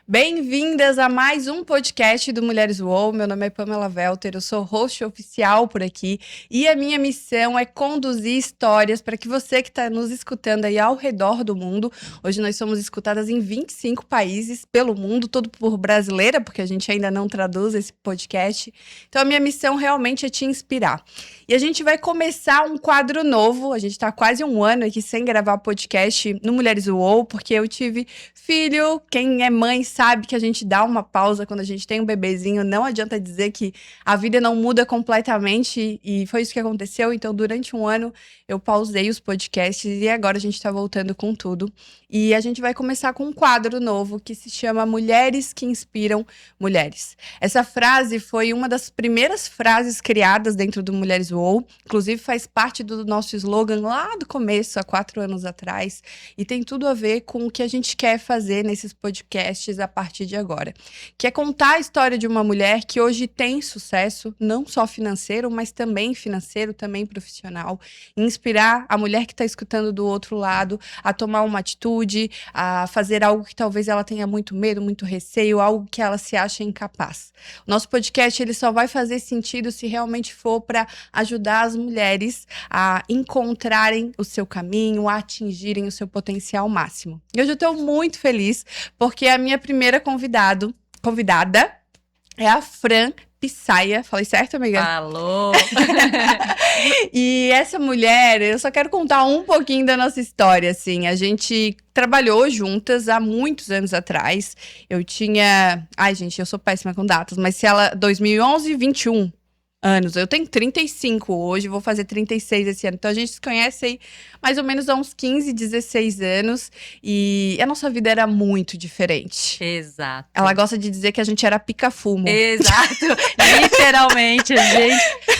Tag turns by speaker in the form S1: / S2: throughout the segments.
S1: Bem-vindas a mais um podcast do Mulheres UOL. Meu nome é Pamela Welter, eu sou host oficial por aqui e a minha missão é conduzir histórias para que você que está nos escutando aí ao redor do mundo, hoje nós somos escutadas em 25 países pelo mundo, todo por brasileira, porque a gente ainda não traduz esse podcast. Então a minha missão realmente é te inspirar. E a gente vai começar um quadro novo, a gente está quase um ano aqui sem gravar podcast no Mulheres UOL, porque eu tive filho, quem é mãe sabe que a gente dá uma pausa quando a gente tem um bebezinho, não adianta dizer que a vida não muda completamente e foi isso que aconteceu, então durante um ano eu pausei os podcasts e agora a gente tá voltando com tudo e a gente vai começar com um quadro novo que se chama Mulheres que Inspiram Mulheres. Essa frase foi uma das primeiras frases criadas dentro do Mulheres UOL, inclusive faz parte do nosso slogan lá do começo, há 4 anos atrás, e tem tudo a ver com o que a gente quer fazer nesses podcasts a partir de agora, que é contar a história de uma mulher que hoje tem sucesso, não só financeiro, mas também financeiro, também profissional, e inspirar a mulher que está escutando do outro lado a tomar uma atitude, a fazer algo que talvez ela tenha muito medo, muito receio, algo que ela se acha incapaz. O nosso podcast ele só vai fazer sentido se realmente for para ajudar as mulheres a encontrarem o seu caminho, a atingirem o seu potencial máximo. E hoje eu estou muito feliz porque a minha primeira convidada é a Fran Pissaya. Falei certo, amiga?
S2: Alô!
S1: E essa mulher, eu só quero contar um pouquinho da nossa história, assim. A gente trabalhou juntas há muitos anos atrás. Eu tinha... Ai, gente, eu sou péssima com datas, mas se ela... 2011, 21 anos. Eu tenho 35 hoje, vou fazer 36 esse ano. Então a gente se conhece aí mais ou menos há uns 15, 16 anos. E a nossa vida era muito diferente.
S2: Exato.
S1: Ela gosta de dizer que a gente era pica-fumo.
S2: Exato. Literalmente,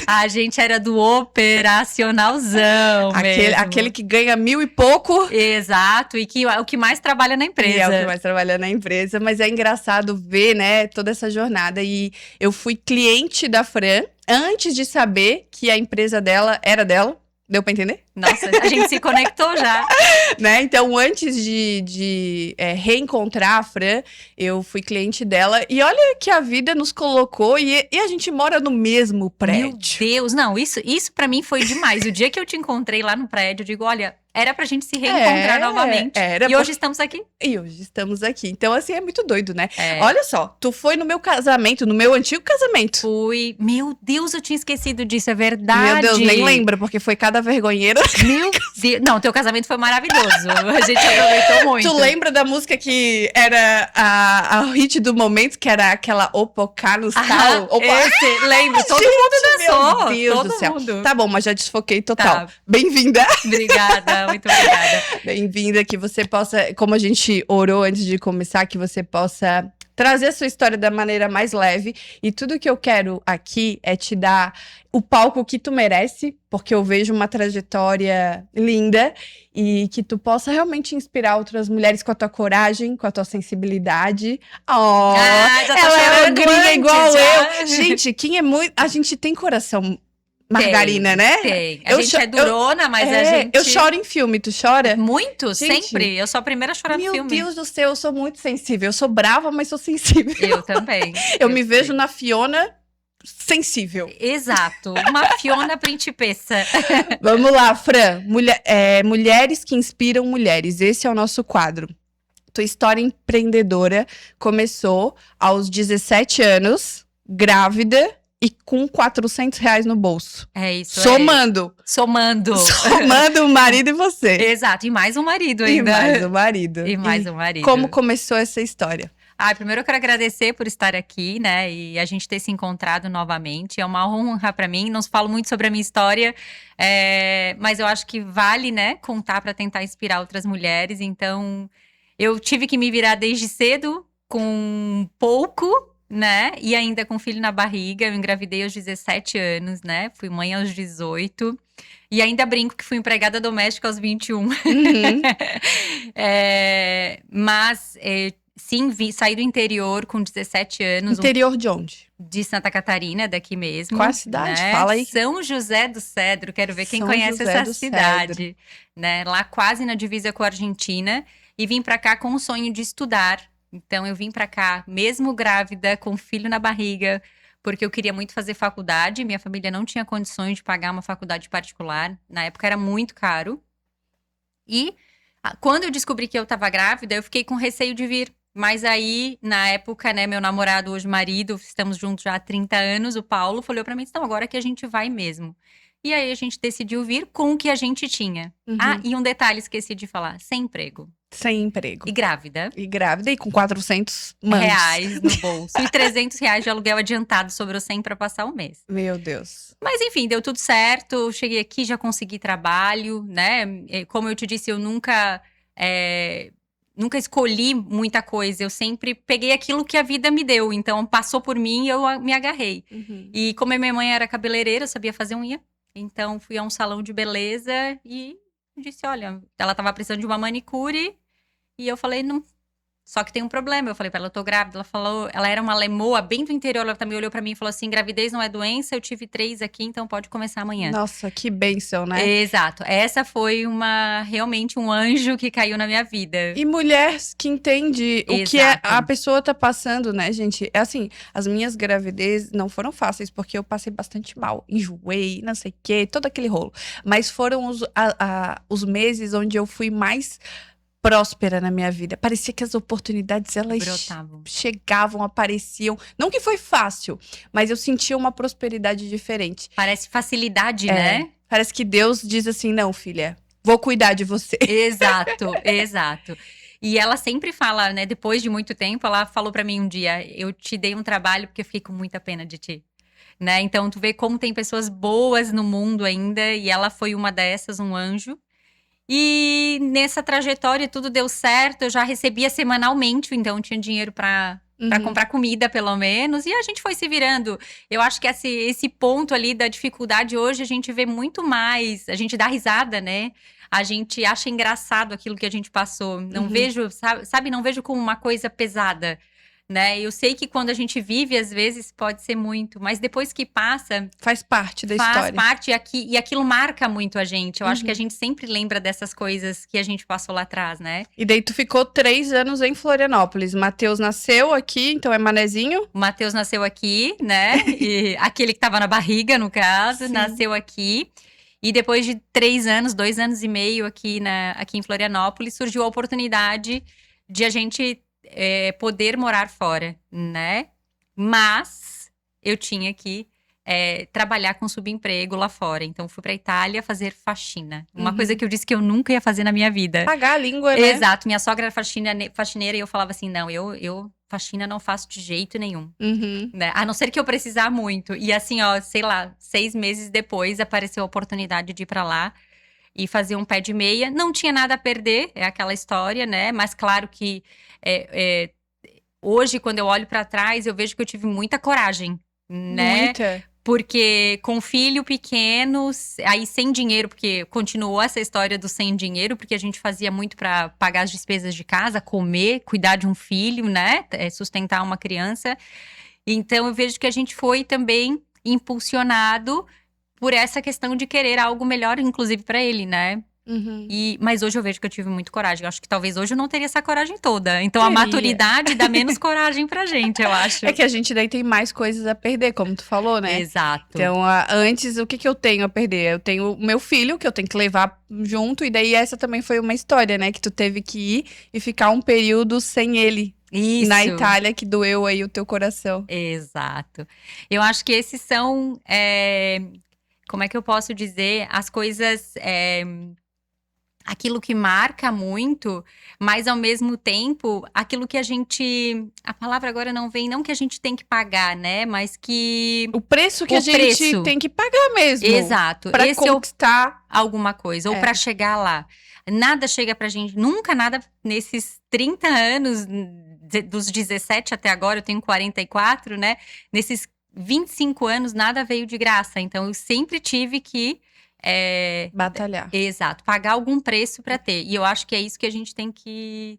S2: a gente era do operacionalzão mesmo.
S1: Aquele que ganha 1.000 e pouco.
S2: Exato. E que é o que mais trabalha na empresa.
S1: E é o que mais trabalha na empresa. Mas é engraçado ver, né, toda essa jornada. E eu fui cliente da Fran antes de saber que a empresa dela era dela. Deu pra entender?
S2: Nossa, a gente se conectou já.
S1: Né? Então, antes de reencontrar a Fran, eu fui cliente dela. E olha que a vida nos colocou e a gente mora no mesmo prédio.
S2: Meu Deus, não, isso pra mim foi demais. O dia que eu te encontrei lá no prédio, eu digo, olha, era pra gente se reencontrar novamente. E hoje estamos aqui.
S1: E hoje estamos aqui. Então, assim, é muito doido, né?
S2: É.
S1: Olha só, tu foi no meu casamento, no meu antigo casamento.
S2: Fui. Meu Deus, eu tinha esquecido disso, é verdade.
S1: Meu Deus, nem lembra, porque foi cada vergonheira.
S2: Meu Deus. Não, teu casamento foi maravilhoso. A gente aproveitou muito.
S1: Tu lembra da música que era a hit do momento, que era aquela Opocá no Sal?
S2: Lembro, todo mundo dançou.
S1: Meu Deus
S2: todo
S1: do céu.
S2: Mundo.
S1: Tá bom, mas já desfoquei total.
S2: Tá.
S1: Bem-vinda.
S2: Obrigada, muito obrigada.
S1: Bem-vinda, que você possa, como a gente orou antes de começar, que você possa trazer a sua história da maneira mais leve. E tudo que eu quero aqui é te dar o palco que tu merece, porque eu vejo uma trajetória linda e que tu possa realmente inspirar outras mulheres com a tua coragem, com a tua sensibilidade.
S2: Já tô
S1: ela era
S2: chorando
S1: gringa
S2: antes,
S1: igual
S2: já.
S1: eu. Gente, quem é muito... A gente tem coração margarina, né?
S2: Tem. A gente é durona, mas a gente...
S1: Eu choro em filme, tu chora?
S2: Muito,
S1: Gente,
S2: sempre. Eu sou a primeira a chorar no filme.
S1: Meu Deus do céu, eu sou muito sensível. Eu sou brava, mas sou sensível.
S2: Eu também.
S1: Eu me vejo na Fiona sensível.
S2: Exato. Uma Fiona principessa.
S1: Vamos lá, Fran. Mulheres que inspiram mulheres. Esse é o nosso quadro. Tua história empreendedora começou aos 17 anos, grávida e com R$400 no bolso.
S2: É isso.
S1: Somando.
S2: Somando
S1: o marido e você.
S2: Exato. E mais um marido ainda.
S1: E mais o marido.
S2: E mais um marido.
S1: Como começou essa história?
S2: Primeiro eu quero agradecer por estar aqui, né, e a gente ter se encontrado novamente, é uma honra pra mim, não falo muito sobre a minha história, mas eu acho que vale, né, contar pra tentar inspirar outras mulheres, então eu tive que me virar desde cedo, com pouco, né, e ainda com filho na barriga, eu engravidei aos 17 anos, né, fui mãe aos 18, e ainda brinco que fui empregada doméstica aos 21.
S1: Uhum.
S2: Sim, saí do interior com 17 anos.
S1: Interior de onde?
S2: De Santa Catarina, daqui mesmo.
S1: Qual a cidade?
S2: Né?
S1: Fala aí.
S2: São José do Cedro, quero ver quem
S1: São
S2: conhece
S1: José
S2: essa
S1: do
S2: cidade.
S1: Cedro.
S2: Né? Lá quase na divisa com a Argentina. E vim pra cá com o sonho de estudar, Então eu vim pra cá, mesmo grávida, com filho na barriga, porque eu queria muito fazer faculdade. Minha família não tinha condições de pagar uma faculdade particular. Na época era muito caro. E quando eu descobri que eu tava grávida, eu fiquei com receio de vir. Mas aí, na época, né, meu namorado, hoje marido, estamos juntos já há 30 anos, o Paulo, falou pra mim, então agora que a gente vai mesmo. E aí a gente decidiu vir com o que a gente tinha. Ah,
S1: Uhum.
S2: e um detalhe, esqueci de falar, sem emprego.
S1: Sem emprego.
S2: E grávida.
S1: E grávida e com 400 mangos.
S2: Reais no bolso. E R$ 300 de aluguel adiantado, sobrou 100 pra passar o mês.
S1: Meu Deus.
S2: Mas enfim, deu tudo certo. Cheguei aqui, já consegui trabalho, né? Como eu te disse, eu nunca escolhi muita coisa. Eu sempre peguei aquilo que a vida me deu. Então, passou por mim e eu me agarrei.
S1: Uhum.
S2: E como a minha mãe era cabeleireira, eu sabia fazer unha. Então, fui a um salão de beleza e disse, olha, ela tava precisando de uma manicure. E eu falei, não. Só que tem um problema. Eu falei pra ela, eu tô grávida. Ela falou, ela era uma lemoa bem do interior. Ela também olhou pra mim e falou assim: gravidez não é doença, eu tive 3 aqui, então pode começar amanhã.
S1: Nossa, que bênção, né?
S2: Exato. Essa foi realmente um anjo que caiu na minha vida.
S1: E mulher que entende o que a pessoa tá passando, né, gente? É assim, as minhas gravidez não foram fáceis, porque eu passei bastante mal. Enjoei, não sei o quê, todo aquele rolo. Mas foram os meses onde eu fui mais próspera na minha vida. Parecia que as oportunidades, elas
S2: Brotavam.
S1: chegavam, apareciam. Não que foi fácil, mas eu sentia uma prosperidade diferente.
S2: Parece facilidade, né?
S1: Parece que Deus diz assim, não, filha, vou cuidar de você.
S2: Exato, exato. E ela sempre fala, né, depois de muito tempo, ela falou pra mim um dia, eu te dei um trabalho porque eu fiquei com muita pena de ti. Né? Então, tu vê como tem pessoas boas no mundo ainda, e ela foi uma dessas, um anjo. E nessa trajetória tudo deu certo, eu já recebia semanalmente, então tinha dinheiro para comprar comida, pelo menos, e a gente foi se virando. Eu acho que esse ponto ali da dificuldade hoje a gente vê muito mais, a gente dá risada, né? A gente acha engraçado aquilo que a gente passou. Não vejo, sabe, não vejo como uma coisa pesada. Né? Eu sei que quando a gente vive, às vezes, pode ser muito, mas depois que passa…
S1: Faz parte da história.
S2: Faz parte, e aquilo marca muito a gente. Eu acho que a gente sempre lembra dessas coisas que a gente passou lá atrás, né?
S1: E daí tu ficou 3 anos em Florianópolis. Matheus nasceu aqui, então é manezinho?
S2: O Matheus nasceu aqui, né? E aquele que tava na barriga, no caso,
S1: Sim.
S2: nasceu aqui. E depois de 3 anos, 2 anos e meio aqui em Florianópolis, surgiu a oportunidade de a gente… poder morar fora, né? Mas eu tinha que trabalhar com subemprego lá fora. Então, fui pra Itália fazer faxina. Uma coisa que eu disse que eu nunca ia fazer na minha vida.
S1: Pagar a língua, né?
S2: Exato. Minha sogra era faxineira e eu falava assim, não, eu faxina não faço de jeito nenhum. Né? A não ser que eu precisar muito. E assim, ó, sei lá, 6 meses depois apareceu a oportunidade de ir pra lá e fazer um pé de meia. Não tinha nada a perder, é aquela história, né? Mas claro que hoje, quando eu olho pra trás, eu vejo que eu tive muita coragem, né?
S1: Muita.
S2: Porque com filho pequeno, aí sem dinheiro, porque continuou essa história do sem dinheiro, porque a gente fazia muito pra pagar as despesas de casa, comer, cuidar de um filho, né? Sustentar uma criança. Então, eu vejo que a gente foi também impulsionado por essa questão de querer algo melhor, inclusive pra ele, né? Mas hoje eu vejo que eu tive muito coragem. Eu acho que talvez hoje eu não teria essa coragem toda. Então a maturidade dá menos coragem pra gente, eu acho.
S1: É que a gente daí tem mais coisas a perder, como tu falou, né?
S2: Exato.
S1: Então, antes, o que eu tenho a perder? Eu tenho o meu filho, que eu tenho que levar junto. E daí essa também foi uma história, né? Que tu teve que ir e ficar um período sem ele.
S2: Isso.
S1: Na Itália, que doeu aí o teu coração.
S2: Exato. Eu acho que esses são… como é que eu posso dizer? As coisas… aquilo que marca muito, mas ao mesmo tempo, aquilo que a gente… A palavra agora não vem, não que a gente tem que pagar, né? Mas que…
S1: O preço que a gente tem que pagar mesmo.
S2: Exato.
S1: Pra conquistar
S2: alguma coisa, ou pra chegar lá. Nada chega pra gente, nunca nada nesses 30 anos, dos 17 até agora, eu tenho 44, né? Nesses 25 anos, nada veio de graça. Então, eu sempre tive que…
S1: batalhar.
S2: Exato, pagar algum preço para ter. E eu acho que é isso que a gente tem que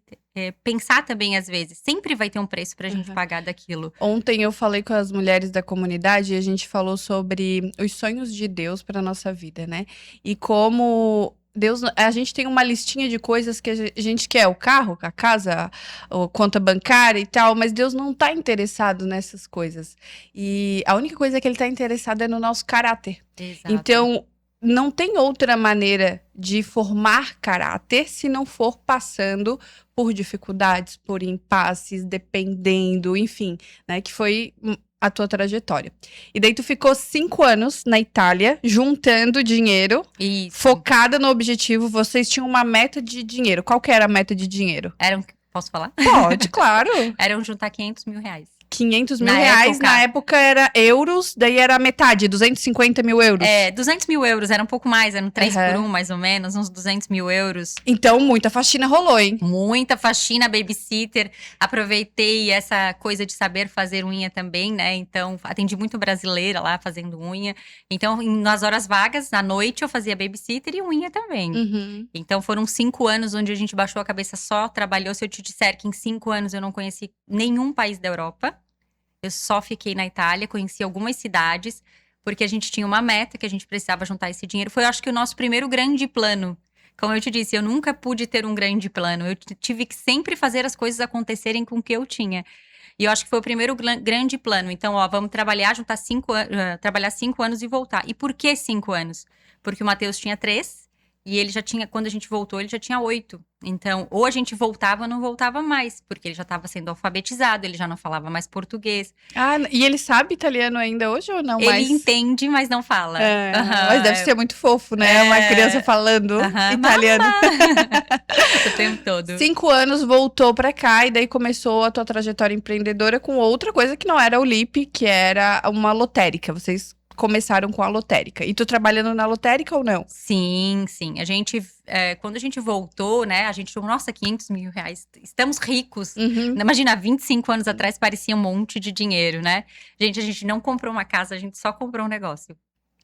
S2: pensar também às vezes. Sempre vai ter um preço pra gente pagar daquilo.
S1: Ontem eu falei com as mulheres da comunidade e a gente falou sobre os sonhos de Deus para nossa vida, né? E como Deus, a gente tem uma listinha de coisas que a gente quer, o carro, a casa, a conta bancária e tal, mas Deus não tá interessado nessas coisas. E a única coisa que ele tá interessado é no nosso caráter.
S2: Exato.
S1: Então, não tem outra maneira de formar caráter se não for passando por dificuldades, por impasses, dependendo, enfim, né? Que foi a tua trajetória. E daí tu ficou 5 anos na Itália, juntando dinheiro,
S2: Isso.
S1: focada no objetivo. Vocês tinham uma meta de dinheiro. Qual que era a meta de dinheiro?
S2: Posso falar?
S1: Pode, claro.
S2: Eram juntar 500 mil reais.
S1: 500 mil
S2: Na
S1: reais,
S2: época.
S1: na época era euros, daí era metade, 250 mil euros.
S2: 200 mil euros, era um pouco mais, eram 3
S1: Aham.
S2: por 1, mais ou menos, uns 200 mil euros.
S1: Então, muita faxina rolou, hein?
S2: Muita faxina, babysitter. Aproveitei essa coisa de saber fazer unha também, né? Então, atendi muito brasileira lá fazendo unha. Então, nas horas vagas, à noite, eu fazia babysitter e unha também.
S1: Uhum.
S2: Então, foram 5 anos onde a gente baixou a cabeça, só trabalhou. Se eu te disser que em 5 anos eu não conheci nenhum país da Europa, eu só fiquei na Itália, conheci algumas cidades, porque a gente tinha uma meta que a gente precisava juntar esse dinheiro. Foi, acho que, o nosso primeiro grande plano. Como eu te disse, eu nunca pude ter um grande plano. Eu tive que sempre fazer as coisas acontecerem com o que eu tinha. E eu acho que foi o primeiro grande plano. Então, ó, vamos trabalhar, juntar trabalhar 5 anos e voltar. E por que 5 anos? Porque o Matheus tinha 3 e ele já tinha, quando a gente voltou, ele já tinha 8. Então, ou a gente voltava ou não voltava mais, porque ele já estava sendo alfabetizado, ele já não falava mais português.
S1: Ah, e ele sabe italiano ainda hoje ou não?
S2: Ele entende, mas não fala.
S1: É,
S2: Aham,
S1: mas deve ser muito fofo, né? Uma criança falando italiano.
S2: O tempo todo.
S1: 5 anos, voltou pra cá e daí começou a tua trajetória empreendedora com outra coisa que não era o LIP, que era uma lotérica. Vocês começaram com a lotérica. E tu trabalhando na lotérica ou não?
S2: Sim, sim. A gente, quando a gente voltou, né? A gente falou, nossa, 500 mil reais, estamos ricos.
S1: Uhum.
S2: Imagina, 25 anos atrás parecia um monte de dinheiro, né? Gente, a gente não comprou uma casa, a gente só comprou um negócio.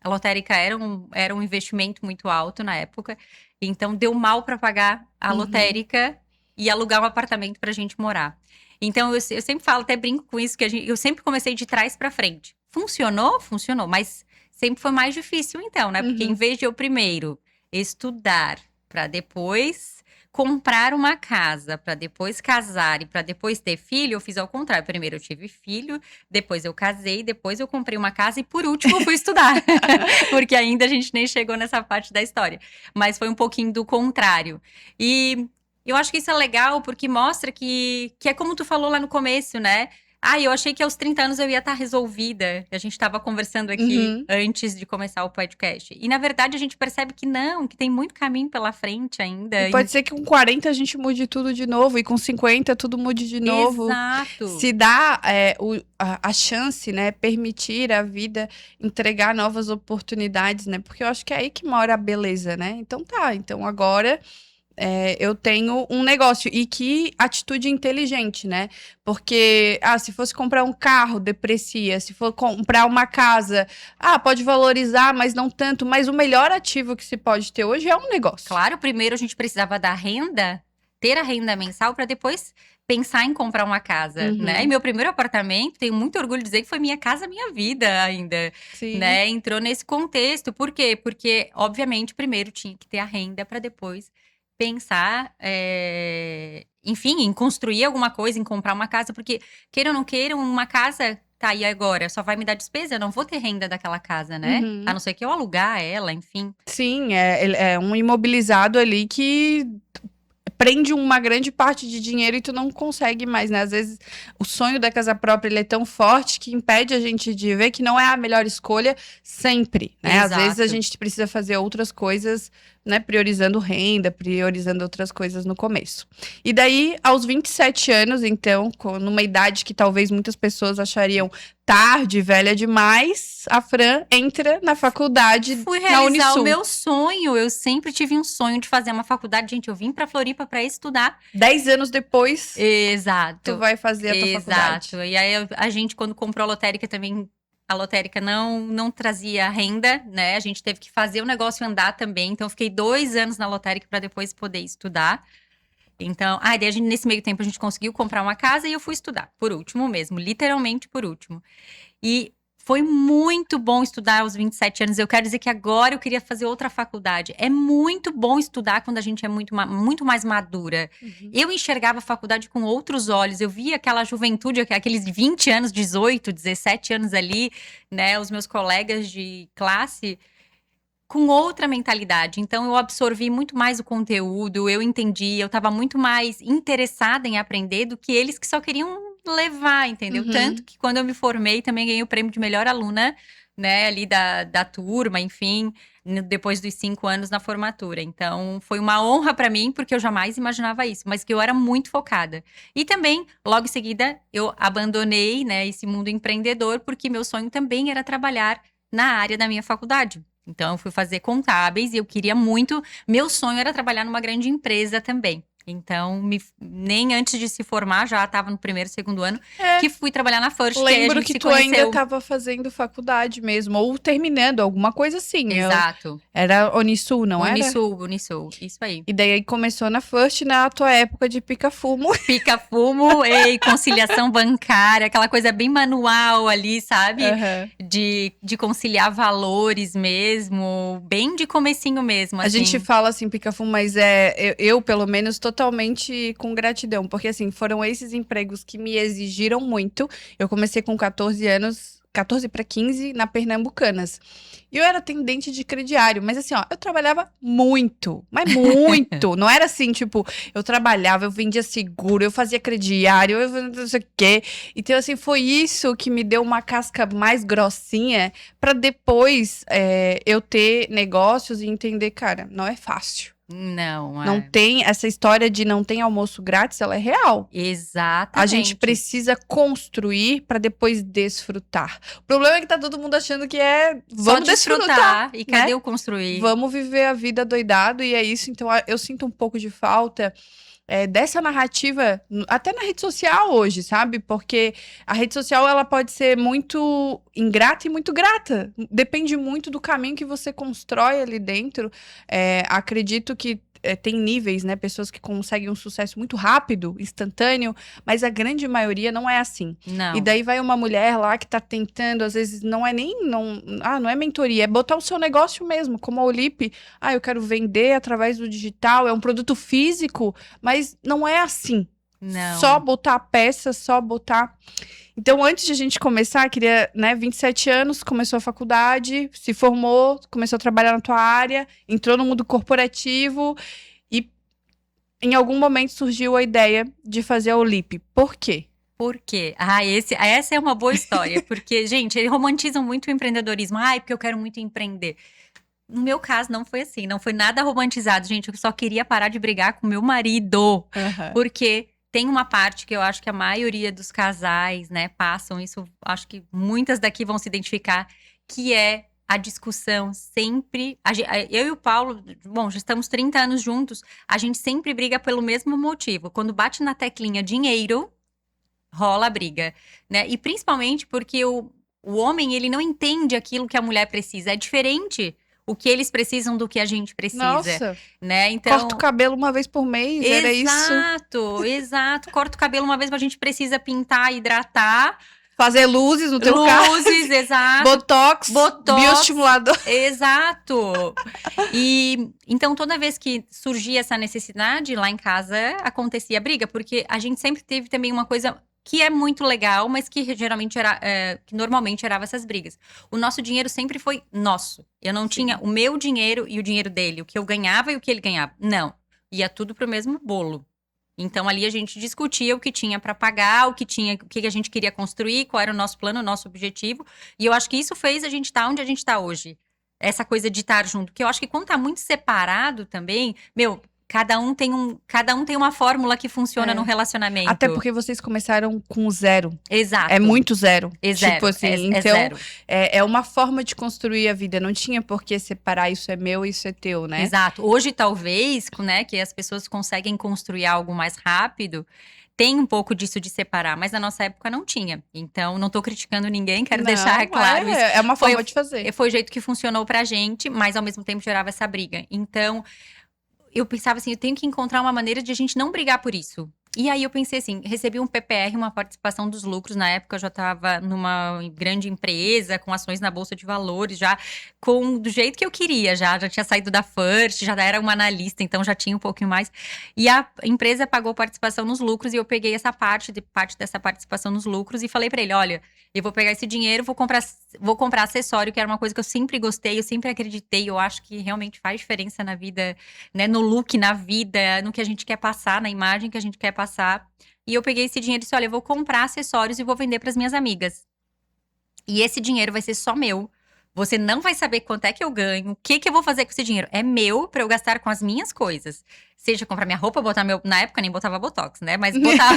S2: A lotérica era um investimento muito alto na época. Então, deu mal para pagar a lotérica e alugar um apartamento pra gente morar. Então, eu sempre falo, até brinco com isso, que eu sempre comecei de trás pra frente. Funcionou? Funcionou, mas sempre foi mais difícil então, né? Porque em vez de eu primeiro estudar pra depois comprar uma casa, pra depois casar e pra depois ter filho, eu fiz ao contrário. Primeiro eu tive filho, depois eu casei, depois eu comprei uma casa e por último eu fui estudar. Porque ainda a gente nem chegou nessa parte da história. Mas foi um pouquinho do contrário. E eu acho que isso é legal porque mostra que é como tu falou lá no começo, né? Eu achei que aos 30 anos eu ia estar resolvida. A gente estava conversando aqui antes de começar o podcast. E, na verdade, a gente percebe que não, que tem muito caminho pela frente ainda.
S1: E pode ser que com 40 a gente mude tudo de novo. E com 50 tudo mude de novo.
S2: Exato.
S1: Se dá a chance, né? Permitir a vida entregar novas oportunidades, né? Porque eu acho que é aí que mora a beleza, né? Então tá, então agora... eu tenho um negócio. E que atitude inteligente, né? Porque, se fosse comprar um carro, deprecia. Se for comprar uma casa, pode valorizar, mas não tanto. Mas o melhor ativo que se pode ter hoje é um negócio.
S2: Claro, primeiro a gente precisava da renda, ter a renda mensal para depois pensar em comprar uma casa, né? E meu primeiro apartamento, tenho muito orgulho de dizer que foi minha casa, minha vida ainda,
S1: Sim.
S2: né? Entrou nesse contexto. Por quê? Porque, obviamente, primeiro tinha que ter a renda para depois pensar, enfim, em construir alguma coisa, em comprar uma casa, porque queira ou não queira, uma casa, tá, e agora? Só vai me dar despesa? Eu não vou ter renda daquela casa, né? A não ser que eu alugar ela, enfim.
S1: Sim, é um imobilizado ali que prende uma grande parte de dinheiro e tu não consegue mais, né? Às vezes o sonho da casa própria ele é tão forte que impede a gente de ver que não é a melhor escolha sempre, né?
S2: Exato.
S1: Às vezes a gente precisa fazer outras coisas, né? Priorizando renda, priorizando outras coisas no começo. E daí, aos 27 anos, então, numa idade que talvez muitas pessoas achariam tarde, velha demais, a Fran entra na faculdade
S2: Fui
S1: na
S2: realizar
S1: Unisul.
S2: o meu sonho. Eu sempre tive um sonho de fazer uma faculdade. Gente, eu vim pra Floripa pra estudar.
S1: 10 anos depois,
S2: Exato.
S1: tu vai fazer a tua faculdade.
S2: Exato. E aí, a gente, quando comprou a lotérica também, a lotérica não trazia renda, né? A gente teve que fazer o negócio andar também. Então, eu fiquei 2 anos na lotérica para depois poder estudar. Então, daí nesse meio tempo a gente conseguiu comprar uma casa e eu fui estudar. Por último mesmo, literalmente por último. E Foi muito bom estudar aos 27 anos. Eu quero dizer que agora eu queria fazer outra faculdade. É muito bom estudar quando a gente é muito mais madura.
S1: Uhum.
S2: Eu enxergava a faculdade com outros olhos. Eu via aquela juventude, aqueles 20 anos, 18, 17 anos ali, né? Os meus colegas de classe com outra mentalidade. Então, eu absorvi muito mais o conteúdo, eu entendi, eu estava muito mais interessada em aprender do que eles que só queriam levar, entendeu?
S1: Uhum.
S2: Tanto que quando eu me formei, também ganhei o prêmio de melhor aluna, né, ali da turma, enfim, depois dos 5 anos na formatura. Então, foi uma honra para mim, porque eu jamais imaginava isso, mas que eu era muito focada. E também, logo em seguida, eu abandonei, né, esse mundo empreendedor, porque meu sonho também era trabalhar na área da minha faculdade. Então, eu fui fazer contábeis e eu queria muito. Meu sonho era trabalhar numa grande empresa também. Então, nem antes de se formar, já estava no primeiro, segundo ano, que fui trabalhar na First, que aí a
S1: Lembro
S2: gente
S1: que
S2: se
S1: tu
S2: conheceu.
S1: ainda estava fazendo faculdade mesmo, ou terminando, alguma coisa assim.
S2: Exato.
S1: Era Unisul, não era?
S2: Unisul, isso aí.
S1: E daí começou na First, na tua época de pica-fumo.
S2: Pica-fumo e conciliação bancária, aquela coisa bem manual ali, sabe?
S1: Uhum.
S2: De conciliar valores mesmo, bem de comecinho mesmo,
S1: A
S2: assim.
S1: gente fala assim, pica-fumo, mas eu, pelo menos, totalmente com gratidão. Porque, assim, foram esses empregos que me exigiram muito. Eu comecei com 14 anos, 14 para 15, na Pernambucanas. E eu era atendente de crediário, mas assim, ó, eu trabalhava muito, mas muito. Não era assim, tipo, eu trabalhava, eu vendia seguro, eu fazia crediário, eu não sei o quê. Então, assim, foi isso que me deu uma casca mais grossinha para depois eu ter negócios e entender, cara, não é fácil.
S2: Não,
S1: Não tem essa história de não tem almoço grátis, ela é real.
S2: Exatamente.
S1: A gente precisa construir para depois desfrutar. O problema é que tá todo mundo achando que vamos
S2: só desfrutar. E cadê
S1: né?
S2: o construir?
S1: Vamos viver a vida doidado e é isso. Então eu sinto um pouco de falta dessa narrativa, até na rede social hoje, sabe? Porque a rede social ela pode ser muito ingrata e muito grata. Depende muito do caminho que você constrói ali dentro. Acredito que tem níveis, né? Pessoas que conseguem um sucesso muito rápido, instantâneo, mas a grande maioria não é assim.
S2: Não.
S1: E daí vai uma mulher lá que tá tentando, às vezes não é nem. Não é mentoria, é botar o seu negócio mesmo, como a Olip. Eu quero vender através do digital, é um produto físico, mas não é assim.
S2: Não.
S1: Só botar a peça, só botar. Então, antes de a gente começar, queria, 27 anos, começou a faculdade, se formou, começou a trabalhar na tua área, entrou no mundo corporativo e em algum momento surgiu a ideia de fazer a Olip. Por quê?
S2: Por quê? Essa é uma boa história, porque, gente, eles romantizam muito o empreendedorismo. Porque eu quero muito empreender. No meu caso, não foi assim, não foi nada romantizado, gente. Eu só queria parar de brigar com meu marido, porque tem uma parte que eu acho que a maioria dos casais, né, passam isso. Acho que muitas daqui vão se identificar, que é a discussão sempre. Eu e o Paulo, bom, já estamos 30 anos juntos, a gente sempre briga pelo mesmo motivo. Quando bate na teclinha dinheiro, rola a briga, né? E principalmente porque o homem, ele não entende aquilo que a mulher precisa. É diferente o que eles precisam do que a gente precisa.
S1: Nossa,
S2: né? Então,
S1: corta o cabelo uma vez por mês, era isso?
S2: Exato. Corta o cabelo uma vez, mas a gente precisa pintar, hidratar.
S1: Fazer luzes no teu carro.
S2: Luzes, exato.
S1: Botox, bioestimulador.
S2: Exato. E então, toda vez que surgia essa necessidade, lá em casa acontecia briga, porque a gente sempre teve também uma coisa que é muito legal, mas que geralmente que normalmente gerava essas brigas. O nosso dinheiro sempre foi nosso. Eu não tinha o meu dinheiro e o dinheiro dele, o que eu ganhava e o que ele ganhava. Não. Ia tudo pro mesmo bolo. Então, ali a gente discutia o que tinha para pagar, o que a gente queria construir, qual era o nosso plano, o nosso objetivo. E eu acho que isso fez a gente estar onde a gente está hoje. Essa coisa de estar junto. Porque eu acho que quando tá muito separado também, cada um tem uma fórmula que funciona no relacionamento.
S1: Até porque vocês começaram com zero.
S2: Exato.
S1: É muito zero.
S2: Zero.
S1: Tipo assim, então
S2: zero.
S1: É uma forma de construir a vida. Não tinha por que separar isso é meu, isso é teu, né?
S2: Exato. Hoje, talvez, né, que as pessoas conseguem construir algo mais rápido, tem um pouco disso de separar, mas na nossa época não tinha. Então, não tô criticando ninguém, quero deixar claro isso.
S1: É uma forma de fazer.
S2: Foi o jeito que funcionou pra gente, mas ao mesmo tempo gerava essa briga. Então, eu pensava assim, eu tenho que encontrar uma maneira de a gente não brigar por isso. E aí eu pensei assim, recebi um PPR, uma participação dos lucros. Na época eu já estava numa grande empresa, com ações na Bolsa de Valores, já do jeito que eu queria, já tinha saído da First, já era uma analista, então já tinha um pouquinho mais. E a empresa pagou participação nos lucros e eu peguei essa parte dessa participação nos lucros e falei para ele, olha, eu vou pegar esse dinheiro, vou comprar acessório, que era uma coisa que eu sempre gostei, eu sempre acreditei, eu acho que realmente faz diferença na vida, né, no look, na vida, no que a gente quer passar, na imagem que a gente quer passar. E eu peguei esse dinheiro e disse, olha, eu vou comprar acessórios e vou vender para as minhas amigas. E esse dinheiro vai ser só meu. Você não vai saber quanto é que eu ganho, o que eu vou fazer com esse dinheiro. É meu para eu gastar com as minhas coisas. Seja comprar minha roupa, botar meu… Na época nem botava botox, né? Mas botar,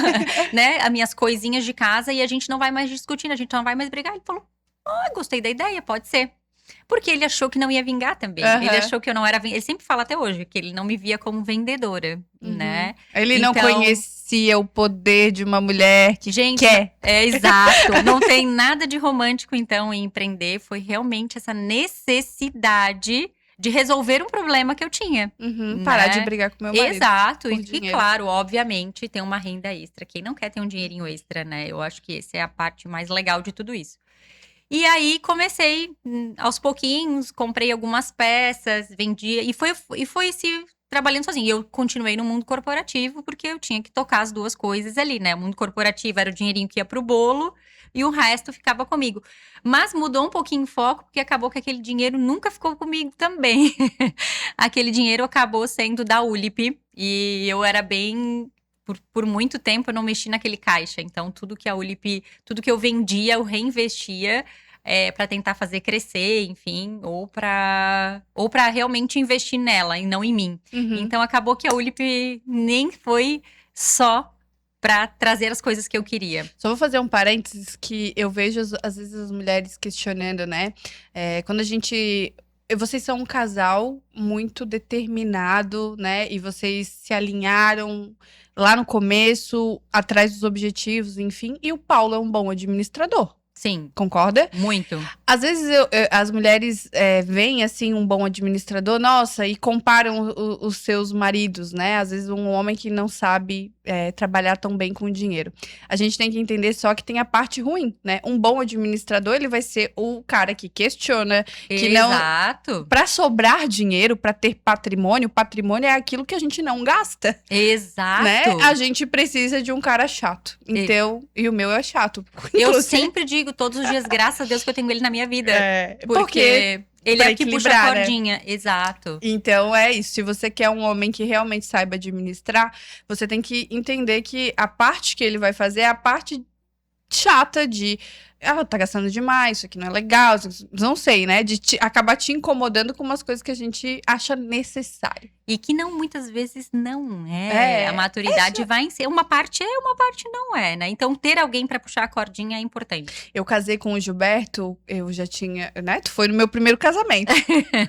S2: né, as minhas coisinhas de casa e a gente não vai mais discutindo, a gente não vai mais brigar. Ele falou, gostei da ideia, pode ser. Porque ele achou que não ia vingar também.
S1: Aham.
S2: Ele achou que eu não era… Ele sempre fala até hoje que ele não me via como vendedora, né?
S1: Ele não
S2: Então,
S1: conhecia o poder de uma mulher que
S2: gente,
S1: quer.
S2: é exato. Não tem nada de romântico, então, em empreender. Foi realmente essa necessidade de resolver um problema que eu tinha.
S1: Parar
S2: né?
S1: de brigar com meu marido.
S2: Exato.
S1: por
S2: E
S1: dinheiro.
S2: claro, obviamente, ter uma renda extra. Quem não quer ter um dinheirinho extra, né? Eu acho que essa é a parte mais legal de tudo isso. E aí comecei aos pouquinhos, comprei algumas peças, vendia e foi se trabalhando sozinha. E eu continuei no mundo corporativo porque eu tinha que tocar as duas coisas ali, né? O mundo corporativo era o dinheirinho que ia pro bolo e o resto ficava comigo. Mas mudou um pouquinho o foco porque acabou que aquele dinheiro nunca ficou comigo também. Aquele dinheiro acabou sendo da Ulip e eu era bem… Por muito tempo eu não mexi naquele caixa. Então, tudo que a Ulip, tudo que eu vendia, eu reinvestia para tentar fazer crescer, enfim, ou para realmente investir nela e não em mim. Então, acabou que a Ulip nem foi só para trazer as coisas que eu queria.
S1: Só vou fazer um parênteses que eu vejo às vezes as mulheres questionando, né? Quando a gente… Vocês são um casal muito determinado, né? E vocês se alinharam lá no começo, atrás dos objetivos, enfim. E o Paulo é um bom administrador.
S2: Sim,
S1: Concorda?
S2: muito.
S1: Às vezes as mulheres veem assim um bom administrador, nossa, e comparam os seus maridos, né? Às vezes um homem que não sabe trabalhar tão bem com o dinheiro. A gente tem que entender só que tem a parte ruim, né? Um bom administrador, ele vai ser o cara que questiona, que
S2: Exato.
S1: Para sobrar dinheiro, para ter patrimônio, patrimônio é aquilo que a gente não gasta.
S2: Exato.
S1: Né? A gente precisa de um cara chato. Então, e o meu é chato.
S2: Eu
S1: Inclusive.
S2: sempre digo todos os dias, graças a Deus que eu tenho ele na minha vida.
S1: Porque
S2: ele
S1: pra
S2: é o que puxa
S1: equilibrar,
S2: a cordinha. Exato.
S1: Então é isso. Se você quer um homem que realmente saiba administrar, você tem que entender que a parte que ele vai fazer é a parte chata de… tá gastando demais, isso aqui não é legal, não sei, né? De acabar te incomodando com umas coisas que a gente acha necessário.
S2: E que não, muitas vezes não é. A maturidade vai em ser. Uma parte é, uma parte não é, né? Então, ter alguém pra puxar a cordinha é importante.
S1: Eu casei com o Gilberto, eu já tinha, né? Foi no meu primeiro casamento.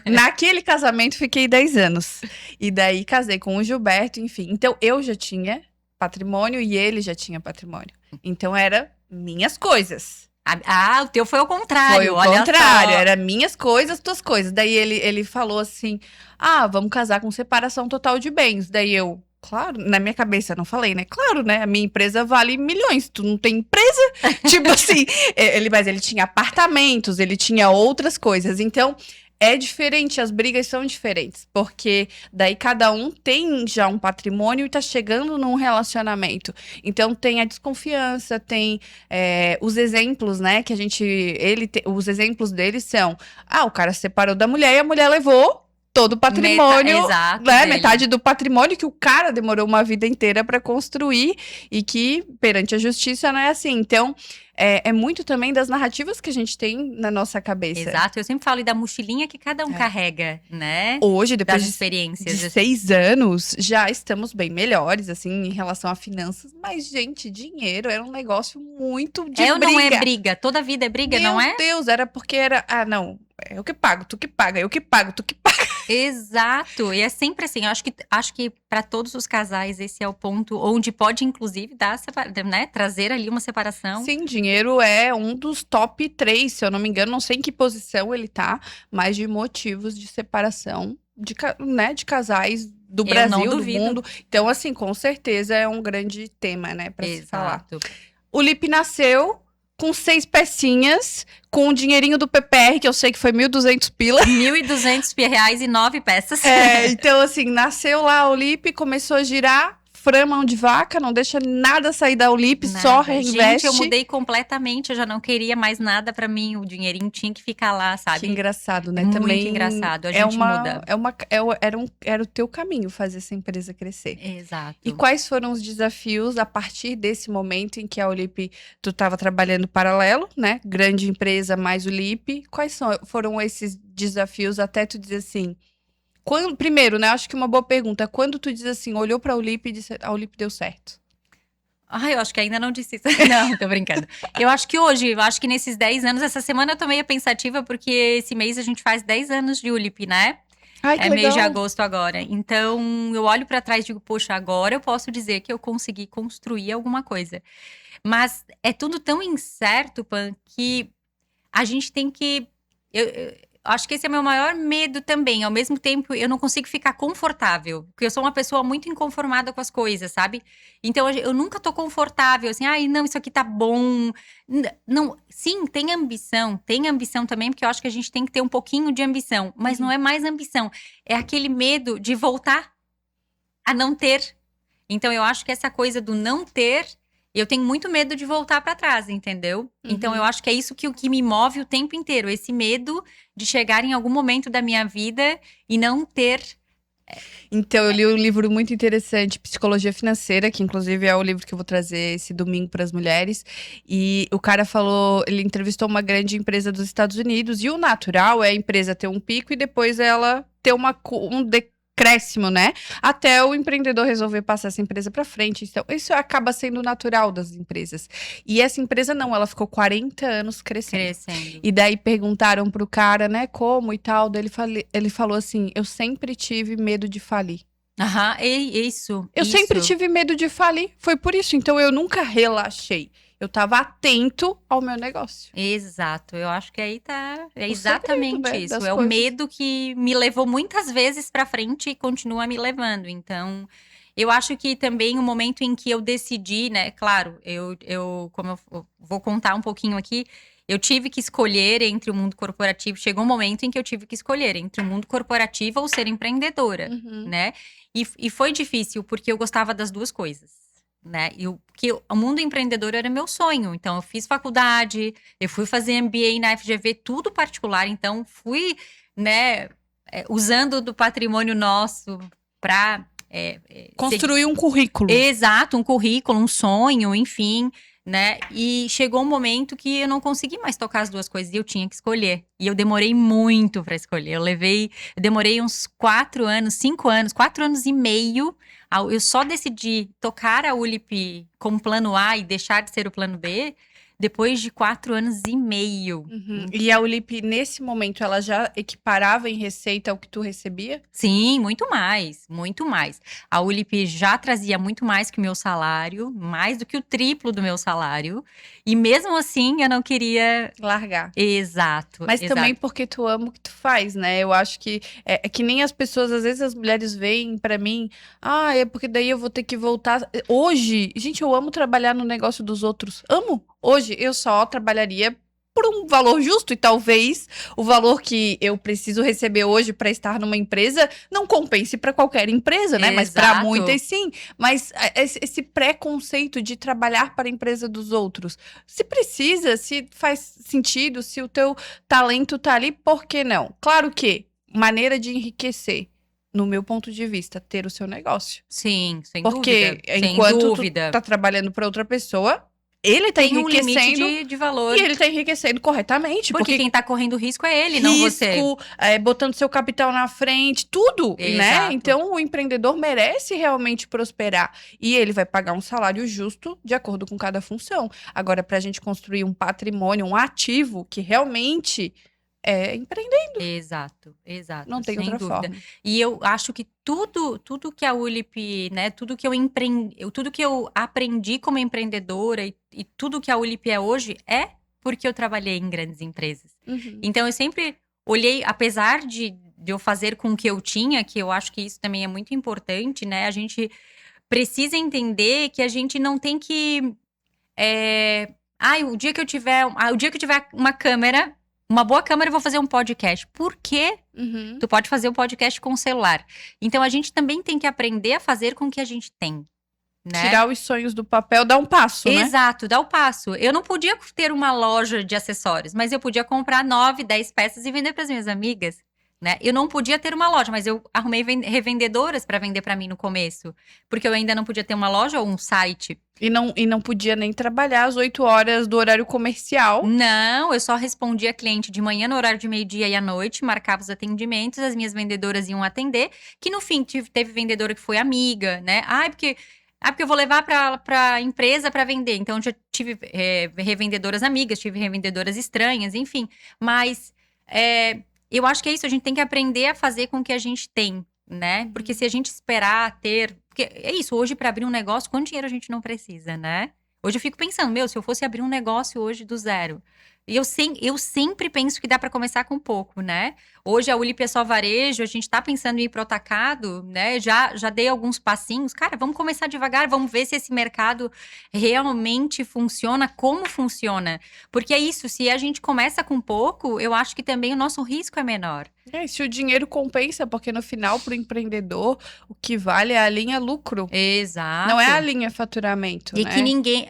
S1: Naquele casamento, fiquei 10 anos. E daí, casei com o Gilberto, enfim. Então, eu já tinha patrimônio e ele já tinha patrimônio. Então, era minhas coisas.
S2: O teu foi o contrário.
S1: Foi o
S2: olha
S1: contrário,
S2: só.
S1: era minhas coisas, tuas coisas. Daí ele falou assim, vamos casar com separação total de bens. Daí eu, claro, na minha cabeça, não falei, né? Claro, né? A minha empresa vale milhões, tu não tem empresa? Tipo assim, mas ele tinha apartamentos, ele tinha outras coisas. Então, é diferente, as brigas são diferentes. Porque daí cada um tem já um patrimônio e tá chegando num relacionamento. Então tem a desconfiança, tem os exemplos, né? Que a gente. Os exemplos deles são: o cara se separou da mulher e a mulher levou todo o patrimônio,
S2: Exato,
S1: né?
S2: dele.
S1: Metade do patrimônio que o cara demorou uma vida inteira para construir e que perante a justiça não é assim. Então, é muito também das narrativas que a gente tem na nossa cabeça.
S2: Exato, eu sempre falo e da mochilinha que cada um carrega, né?
S1: Hoje, depois
S2: das experiências.
S1: de 6 anos, já estamos bem melhores, assim, em relação a finanças. Mas, gente, dinheiro era um negócio muito de
S2: ou
S1: briga.
S2: não é briga? Toda vida é briga, não é?
S1: Meu Deus, era porque era… não, eu que pago, tu que paga, eu que pago, tu que paga.
S2: Exato, e é sempre assim, eu acho que para todos os casais esse é o ponto onde pode inclusive né, trazer ali uma separação.
S1: Sim, dinheiro é um dos top 3, se eu não me engano, não sei em que posição ele tá, mas de motivos de separação né, de casais do
S2: Eu
S1: Brasil,
S2: não
S1: do
S2: duvido.
S1: mundo. Então, assim, com certeza é um grande tema, né, para se falar.
S2: Exato.
S1: O Lipe nasceu com 6 pecinhas, com o dinheirinho do PPR, que eu sei que foi 1.200 pila.
S2: R$ 1.200 e 9 peças.
S1: Então, assim, nasceu lá o Lipe, começou a girar, mão de vaca, não deixa nada sair da Ulipe, só
S2: Nada.
S1: reinveste.
S2: Gente, eu mudei completamente, eu já não queria mais nada pra mim, o dinheirinho tinha que ficar lá, sabe?
S1: Que engraçado, né?
S2: É muito
S1: Também
S2: engraçado, a gente muda.
S1: era o teu caminho fazer essa empresa crescer.
S2: Exato.
S1: E quais foram os desafios a partir desse momento em que a Ulipe, tu estava trabalhando paralelo, né? Grande empresa mais Ulipe. Foram esses desafios até tu dizer assim, primeiro, né? Acho que uma boa pergunta, quando tu diz assim, olhou para a Ulipe e disse, a Ulipe deu certo.
S2: Eu acho que ainda não disse isso. Não, tô brincando. Eu acho que nesses 10 anos, essa semana eu tô meio pensativa, porque esse mês a gente faz 10 anos de Ulip, né?
S1: Ai, que
S2: É mês de
S1: legal.
S2: agosto agora. Então, eu olho pra trás e digo, poxa, agora eu posso dizer que eu consegui construir alguma coisa. Mas é tudo tão incerto, Pan, que a gente tem que. Eu acho que esse é o meu maior medo também. Ao mesmo tempo, eu não consigo ficar confortável. Porque eu sou uma pessoa muito inconformada com as coisas, sabe? Então, eu nunca tô confortável, assim, ai, não, isso aqui tá bom. Não, sim, tem ambição também, porque eu acho que a gente tem que ter um pouquinho de ambição. Mas não é mais ambição, é aquele medo de voltar a não ter. Então, eu acho que essa coisa do não ter, eu tenho muito medo de voltar pra trás, entendeu? Então, eu acho que é isso que o que me move o tempo inteiro, esse medo de chegar em algum momento da minha vida e não ter.
S1: Então, eu li um livro muito interessante, Psicologia Financeira, que inclusive é o livro que eu vou trazer esse domingo para as mulheres. E o cara falou, ele entrevistou uma grande empresa dos Estados Unidos, e o natural é a empresa ter um pico e depois ela ter um decréscimo, né? Até o empreendedor resolver passar essa empresa para frente. Então, isso acaba sendo natural das empresas. E essa empresa não, ela ficou 40 anos crescendo. E daí perguntaram pro cara, né, como e tal. Daí ele falou assim: eu sempre tive medo de falir.
S2: Aham, isso.
S1: Eu sempre tive medo de falir. Foi por isso. Então eu nunca relaxei. Eu tava atento ao meu negócio.
S2: Exato, eu acho que aí tá. É
S1: O
S2: exatamente
S1: segredo, né,
S2: isso.
S1: das
S2: É o
S1: coisas.
S2: medo que me levou muitas vezes pra frente e continua me levando. Então, eu acho que também o momento em que eu decidi, né? Claro, como eu vou contar um pouquinho aqui, eu tive que escolher entre o mundo corporativo. Chegou um momento em que eu tive que escolher entre o mundo corporativo ou ser empreendedora, né? E foi difícil, porque eu gostava das duas coisas. Né? Que o mundo empreendedor era meu sonho. Então, eu fiz faculdade, eu fui fazer MBA na FGV, tudo particular. Então, fui, né, usando do patrimônio nosso para
S1: Construir um currículo.
S2: Exato, um currículo, um sonho, enfim, né? E chegou um momento que eu não consegui mais tocar as duas coisas e eu tinha que escolher. E eu demorei muito para escolher. Eu demorei uns 4 anos, 5 anos, 4 anos e meio. Eu só decidi tocar a Ulip como plano A e deixar de ser o plano B depois de 4 anos e meio.
S1: E a Ulip, nesse momento, ela já equiparava em receita ao que tu recebia?
S2: Sim, muito mais, muito mais. A Ulip já trazia muito mais que o meu salário, mais do que o triplo do meu salário. E mesmo assim, eu não queria
S1: largar.
S2: Exato.
S1: Mas também porque tu ama o que tu faz, né? Eu acho que é que nem as pessoas, às vezes as mulheres veem pra mim, é porque daí eu vou ter que voltar. Hoje, gente, eu amo trabalhar no negócio dos outros. Amo. Hoje eu só trabalharia por um valor justo e talvez o valor que eu preciso receber hoje para estar numa empresa não compense para qualquer empresa, né? Mas para muitas sim. Mas esse preconceito de trabalhar para a empresa dos outros, se precisa, se faz sentido, se o teu talento tá ali, por que não? Claro que maneira de enriquecer, no meu ponto de vista, ter o seu negócio.
S2: Sim, sem
S1: dúvida. Porque enquanto tu tá trabalhando para outra pessoa, ele tá enriquecendo.
S2: Tem um limite de valor.
S1: E ele tá enriquecendo corretamente.
S2: Porque quem tá correndo risco é ele, não você.
S1: Botando seu capital na frente, tudo, né? Então, o empreendedor merece realmente prosperar. E ele vai pagar um salário justo de acordo com cada função. Agora, pra gente construir um patrimônio, um ativo que realmente é empreendendo.
S2: Exato.
S1: Não tem outra forma.
S2: E eu acho que tudo que a Ulip, né, tudo que eu aprendi como empreendedora e tudo que a Ulip é hoje é porque eu trabalhei em grandes empresas. Então eu sempre olhei, apesar de eu fazer com o que eu tinha, que eu acho que isso também é muito importante, né? A gente precisa entender que a gente não tem que o dia que eu tiver uma câmera, uma boa câmera, eu vou fazer um podcast. Por quê?
S1: Uhum.
S2: Tu pode fazer o podcast com o celular. Então, a gente também tem que aprender a fazer com o que a gente tem, né?
S1: Tirar os sonhos do papel, dar um passo, né?
S2: Exato, dá o passo. Eu não podia ter uma loja de acessórios, mas eu podia comprar 9, 10 peças e vender para as minhas amigas, né? Eu não podia ter uma loja, mas eu arrumei revendedoras para vender para mim no começo, porque eu ainda não podia ter uma loja ou um site.
S1: E não podia nem trabalhar às 8 horas do horário comercial.
S2: Não, eu só respondia cliente de manhã no horário de meio-dia e à noite, marcava os atendimentos, as minhas vendedoras iam atender, que no fim teve vendedora que foi amiga, né? Porque eu vou levar para empresa para vender. Então, eu já tive revendedoras amigas, tive revendedoras estranhas, enfim. Mas eu acho que é isso, a gente tem que aprender a fazer com o que a gente tem, né? Porque se a gente esperar ter... Porque é isso, hoje para abrir um negócio, quanto dinheiro a gente não precisa, né? Hoje eu fico pensando, se eu fosse abrir um negócio hoje do zero... E eu sempre penso que dá para começar com pouco, né? Hoje a Ulip é só varejo, a gente tá pensando em ir pro atacado, né? Já dei alguns passinhos. Cara, vamos começar devagar, vamos ver se esse mercado realmente funciona, como funciona. Porque é isso, se a gente começa com pouco, eu acho que também o nosso risco é menor.
S1: Se o dinheiro compensa, porque no final, pro empreendedor, o que vale é a linha lucro.
S2: Exato.
S1: Não é a linha faturamento,
S2: E
S1: né?
S2: que ninguém...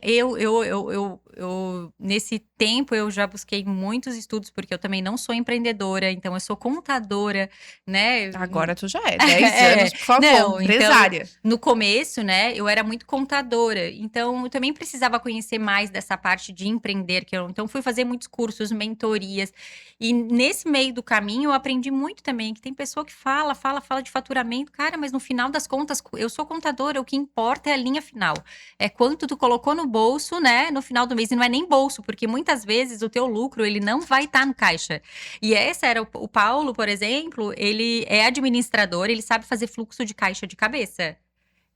S2: nesse tempo, eu já busquei muitos estudos, porque eu também não sou empreendedora, então eu sou contadora, né?
S1: Agora tu já é, 10 anos, por favor,
S2: Não,
S1: empresária.
S2: Então, no começo, né, eu era muito contadora, então eu também precisava conhecer mais dessa parte de empreender, então fui fazer muitos cursos, mentorias, e nesse meio do caminho eu aprendi muito também, que tem pessoa que fala de faturamento, cara, mas no final das contas, eu sou contadora, o que importa é a linha final, é quanto tu colocou no bolso, né, no final do mês, e não é nem bolso, porque muitas vezes o teu lucro, ele não vai estar no caixa. E esse era o Paulo, por exemplo, ele é administrador, ele sabe fazer fluxo de caixa de cabeça.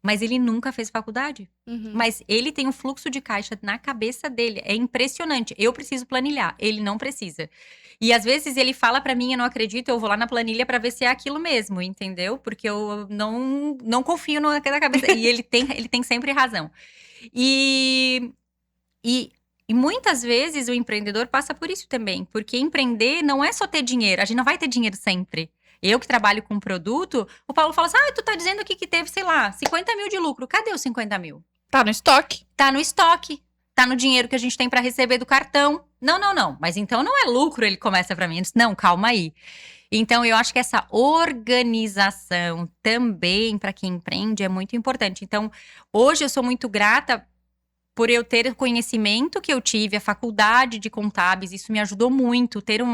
S2: Mas ele nunca fez faculdade.
S1: Uhum.
S2: Mas ele tem um fluxo de caixa na cabeça dele. É impressionante. Eu preciso planilhar, ele não precisa. E às vezes ele fala pra mim, eu não acredito, eu vou lá na planilha pra ver se é aquilo mesmo, entendeu? Porque eu não confio na cabeça. E ele tem sempre razão. E muitas vezes o empreendedor passa por isso também, porque empreender não é só ter dinheiro, a gente não vai ter dinheiro sempre. Eu que trabalho com produto, o Paulo fala assim, tu tá dizendo aqui que teve, sei lá, 50 mil de lucro, cadê os 50 mil?
S1: Tá no estoque.
S2: Tá no estoque, tá no dinheiro que a gente tem para receber do cartão. Não, mas então não é lucro, ele começa para mim, não, calma aí. Então, eu acho que essa organização também para quem empreende é muito importante. Então, hoje eu sou muito grata por eu ter o conhecimento que eu tive, a faculdade de contábeis, isso me ajudou muito, ter a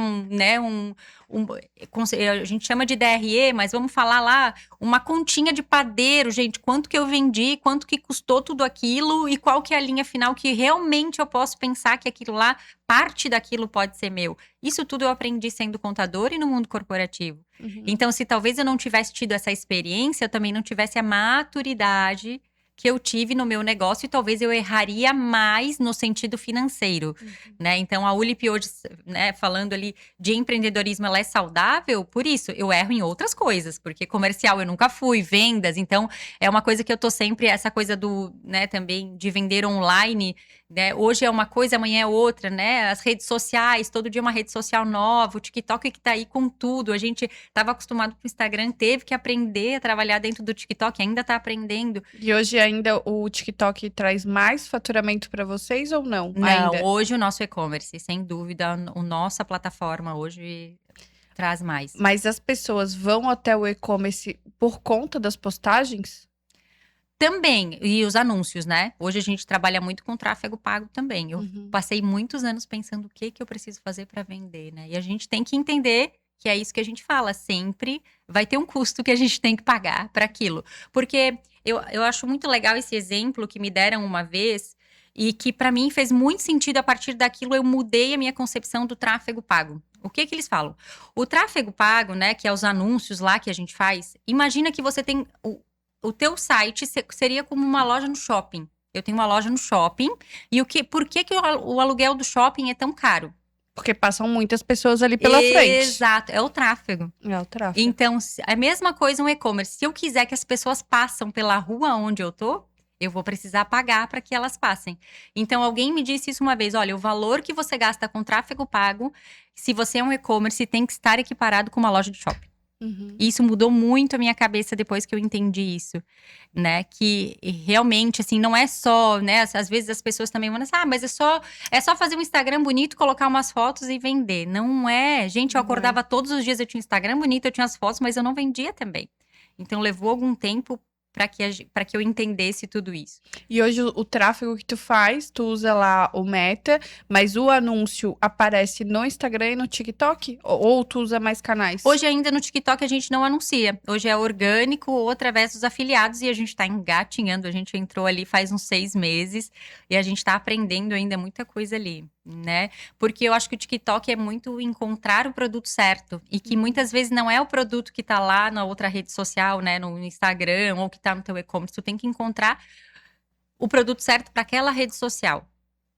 S2: gente chama de DRE, mas vamos falar lá, uma continha de padeiro, gente, quanto que eu vendi, quanto que custou tudo aquilo e qual que é a linha final que realmente eu posso pensar que aquilo lá, parte daquilo pode ser meu. Isso tudo eu aprendi sendo contador e no mundo corporativo.
S1: Uhum.
S2: Então, se talvez eu não tivesse tido essa experiência, eu também não tivesse a maturidade que eu tive no meu negócio e talvez eu erraria mais no sentido financeiro, né? Então, a Ulip hoje, né, falando ali de empreendedorismo, ela é saudável, por isso, eu erro em outras coisas, porque comercial eu nunca fui, vendas, então, é uma coisa que eu tô sempre, essa coisa do, né, também de vender online, né? Hoje é uma coisa, amanhã é outra, né? As redes sociais, todo dia uma rede social nova, o TikTok que tá aí com tudo, a gente tava acostumado com o Instagram, teve que aprender a trabalhar dentro do TikTok, ainda tá aprendendo.
S1: E hoje ainda o TikTok traz mais faturamento para vocês ou não?
S2: Não,
S1: ainda?
S2: Hoje o nosso e-commerce, sem dúvida, a nossa plataforma hoje traz mais.
S1: Mas as pessoas vão até o e-commerce por conta das postagens?
S2: Também, e os anúncios, né? Hoje a gente trabalha muito com tráfego pago também. Eu passei muitos anos pensando o que eu preciso fazer para vender, né? E a gente tem que entender que é isso que a gente fala, sempre vai ter um custo que a gente tem que pagar para aquilo. Porque eu acho muito legal esse exemplo que me deram uma vez e que para mim fez muito sentido. A partir daquilo eu mudei a minha concepção do tráfego pago. O que eles falam? O tráfego pago, né, que é os anúncios lá que a gente faz, imagina que você tem... O teu site seria como uma loja no shopping. Eu tenho uma loja no shopping. E por que o aluguel do shopping é tão caro?
S1: Porque passam muitas pessoas ali pela frente.
S2: Exato, é o tráfego.
S1: É o tráfego.
S2: Então, a mesma coisa um e-commerce. Se eu quiser que as pessoas passem pela rua onde eu tô, eu vou precisar pagar para que elas passem. Então, alguém me disse isso uma vez: olha, o valor que você gasta com tráfego pago, se você é um e-commerce, tem que estar equiparado com uma loja de shopping.
S1: Uhum.
S2: E isso mudou muito a minha cabeça depois que eu entendi isso, né? Que realmente, assim, não é só, né? Às vezes as pessoas também vão assim, mas é só fazer um Instagram bonito, colocar umas fotos e vender. Não é. Gente, eu acordava todos os dias, eu tinha um Instagram bonito, eu tinha as fotos, mas eu não vendia também. Então, levou algum tempo para que eu entendesse tudo isso.
S1: E hoje o tráfego que tu faz, tu usa lá o Meta, mas o anúncio aparece no Instagram e no TikTok? Ou tu usa mais canais?
S2: Hoje ainda no TikTok a gente não anuncia. Hoje é orgânico ou através dos afiliados e a gente tá engatinhando. A gente entrou ali faz uns 6 meses e a gente tá aprendendo ainda muita coisa ali, né? Porque eu acho que o TikTok é muito encontrar o produto certo e que muitas vezes não é o produto que tá lá na outra rede social, né? No Instagram ou que tá no teu e-commerce. Tu tem que encontrar o produto certo para aquela rede social.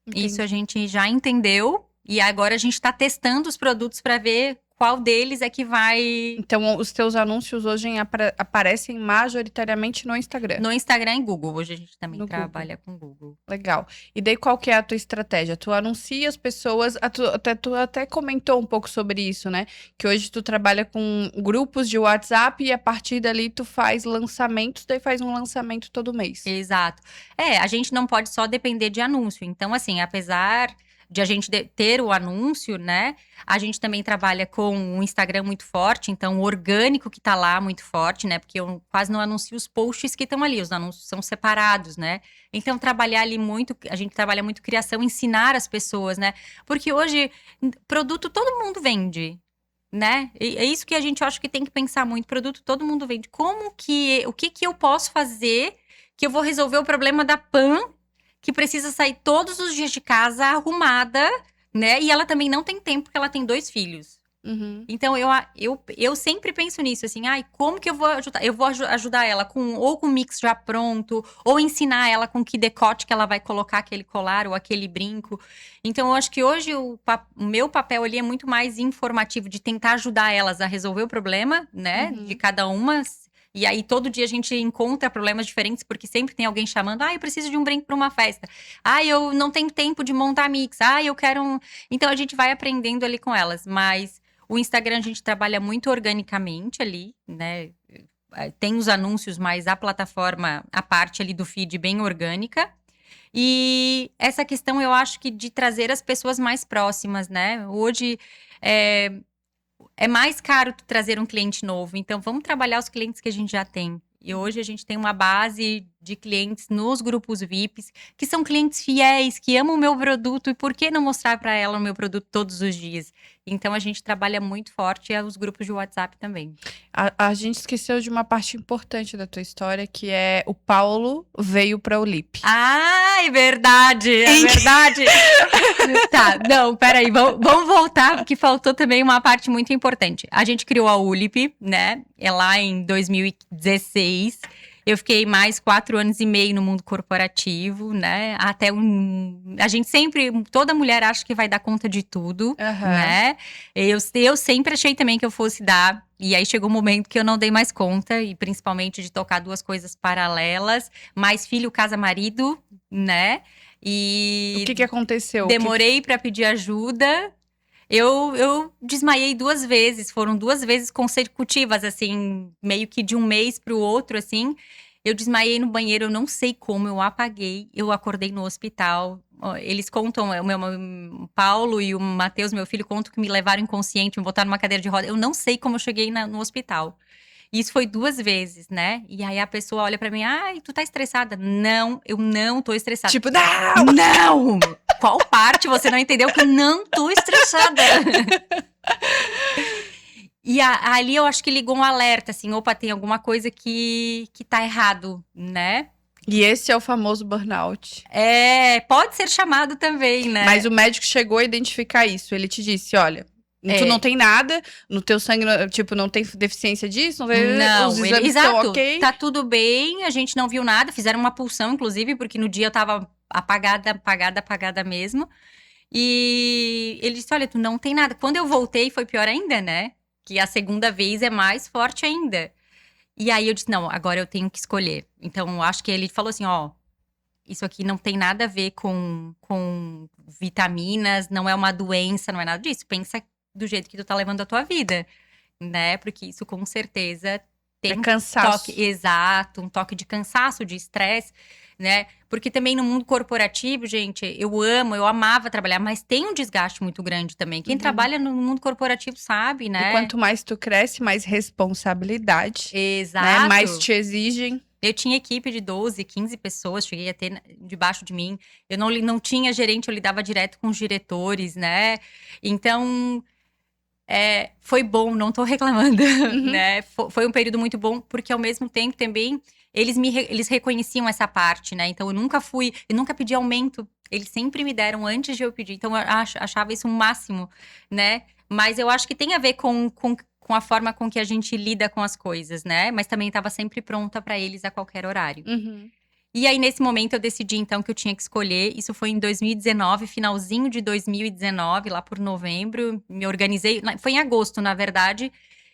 S1: Entendi.
S2: Isso a gente já entendeu e agora a gente tá testando os produtos para ver qual deles é que vai...
S1: Então, os teus anúncios hoje aparecem majoritariamente no Instagram?
S2: No Instagram e Google. Hoje a gente também
S1: No
S2: trabalha com Google.
S1: Legal. E daí, qual que é a tua estratégia? Tu anuncia as pessoas... Tu até comentou um pouco sobre isso, né? Que hoje tu trabalha com grupos de WhatsApp e a partir dali tu faz lançamentos, daí faz um lançamento todo mês.
S2: Exato. A gente não pode só depender de anúncio. Então, assim, apesar de a gente ter o anúncio, né? A gente também trabalha com um Instagram muito forte, então o orgânico que tá lá muito forte, né? Porque eu quase não anuncio os posts que estão ali, os anúncios são separados, né? Então, trabalhar ali muito, a gente trabalha muito criação, ensinar as pessoas, né? Porque hoje, produto todo mundo vende, né? E é isso que a gente acha que tem que pensar muito. Produto todo mundo vende. O que eu posso fazer que eu vou resolver o problema da Pan, que precisa sair todos os dias de casa arrumada, né? E ela também não tem tempo, porque ela tem 2 filhos.
S1: Uhum.
S2: Então, eu sempre penso nisso, assim, como que eu vou ajudar? Eu vou ajudar ela ou com mix já pronto, ou ensinar ela com que decote que ela vai colocar aquele colar ou aquele brinco. Então, eu acho que hoje o meu papel ali é muito mais informativo, de tentar ajudar elas a resolver o problema, né?
S1: Uhum.
S2: De cada uma. E aí, todo dia a gente encontra problemas diferentes, porque sempre tem alguém chamando. Eu preciso de um brinco para uma festa. Eu não tenho tempo de montar mix. Eu quero um... Então, a gente vai aprendendo ali com elas. Mas o Instagram a gente trabalha muito organicamente ali, né? Tem os anúncios, mas a plataforma, a parte ali do feed bem orgânica. E essa questão, eu acho que de trazer as pessoas mais próximas, né? Hoje... É mais caro tu trazer um cliente novo. Então, vamos trabalhar os clientes que a gente já tem. E hoje a gente tem uma base de clientes nos grupos VIPs, que são clientes fiéis, que amam o meu produto. E por que não mostrar para ela o meu produto todos os dias? Então, a gente trabalha muito forte os grupos de WhatsApp também.
S1: A gente esqueceu de uma parte importante da tua história, que é o Paulo veio pra Ulip.
S2: É verdade, é verdade. Tá, não, peraí, vamos voltar, porque faltou também uma parte muito importante. A gente criou a Ulip, né, lá em 2016. Eu fiquei mais 4 anos e meio no mundo corporativo, né? A gente sempre, toda mulher acha que vai dar conta de tudo, né? Eu sempre achei também que eu fosse dar. E aí chegou um momento que eu não dei mais conta, e principalmente de tocar 2 coisas paralelas, mais filho, casa, marido, né? E
S1: o que aconteceu?
S2: Demorei para pedir ajuda. Eu desmaiei 2 vezes, foram 2 vezes consecutivas, assim, meio que de um mês para o outro, assim. Eu desmaiei no banheiro, eu não sei como, eu apaguei, eu acordei no hospital. Eles contam, o Paulo e o Matheus, meu filho, contam que me levaram inconsciente, me botaram numa cadeira de roda. Eu não sei como eu cheguei no hospital. E isso foi 2 vezes, né? E aí a pessoa olha pra mim, tu tá estressada? Não, eu não tô estressada.
S1: Tipo, não!
S2: Não! Qual parte você não entendeu que eu não tô estressada? E ali eu acho que ligou um alerta, assim, opa, tem alguma coisa que tá errado, né?
S1: E esse é o famoso burnout.
S2: Pode ser chamado também, né?
S1: Mas o médico chegou a identificar isso. Ele te disse, olha, tu não tem nada, no teu sangue, tipo, não tem deficiência disso,
S2: não
S1: os exames estão ok.
S2: Tá tudo bem, a gente não viu nada, fizeram uma pulsão, inclusive, porque no dia eu tava apagada mesmo. E ele disse, olha, tu não tem nada. Quando eu voltei, foi pior ainda, né? Que a segunda vez é mais forte ainda. E aí eu disse, não, agora eu tenho que escolher. Então, eu acho que ele falou assim, ó, isso aqui não tem nada a ver com vitaminas, não é uma doença, não é nada disso. Pensa do jeito que tu tá levando a tua vida, né? Porque isso com certeza tem
S1: É cansaço.
S2: toque, exato, um toque de cansaço, de estresse, né? Porque também no mundo corporativo, gente, eu amava trabalhar, mas tem um desgaste muito grande também. Quem trabalha no mundo corporativo sabe, né?
S1: E quanto mais tu cresce, mais responsabilidade,
S2: Exato.
S1: né? Mais te exigem.
S2: Eu tinha equipe de 12, 15 pessoas, cheguei a ter debaixo de mim. Eu não tinha gerente, eu lidava direto com os diretores, né? Então, foi bom, não tô reclamando, né? Foi um período muito bom, porque ao mesmo tempo também, eles reconheciam essa parte, né? Então, eu nunca pedi aumento. Eles sempre me deram antes de eu pedir. Então, eu achava isso o máximo, né? Mas eu acho que tem a ver com a forma com que a gente lida com as coisas, né? Mas também estava sempre pronta para eles a qualquer horário. E aí, nesse momento, eu decidi, então, que eu tinha que escolher. Isso foi em 2019, finalzinho de 2019, lá por novembro. Me organizei, foi em agosto, na verdade.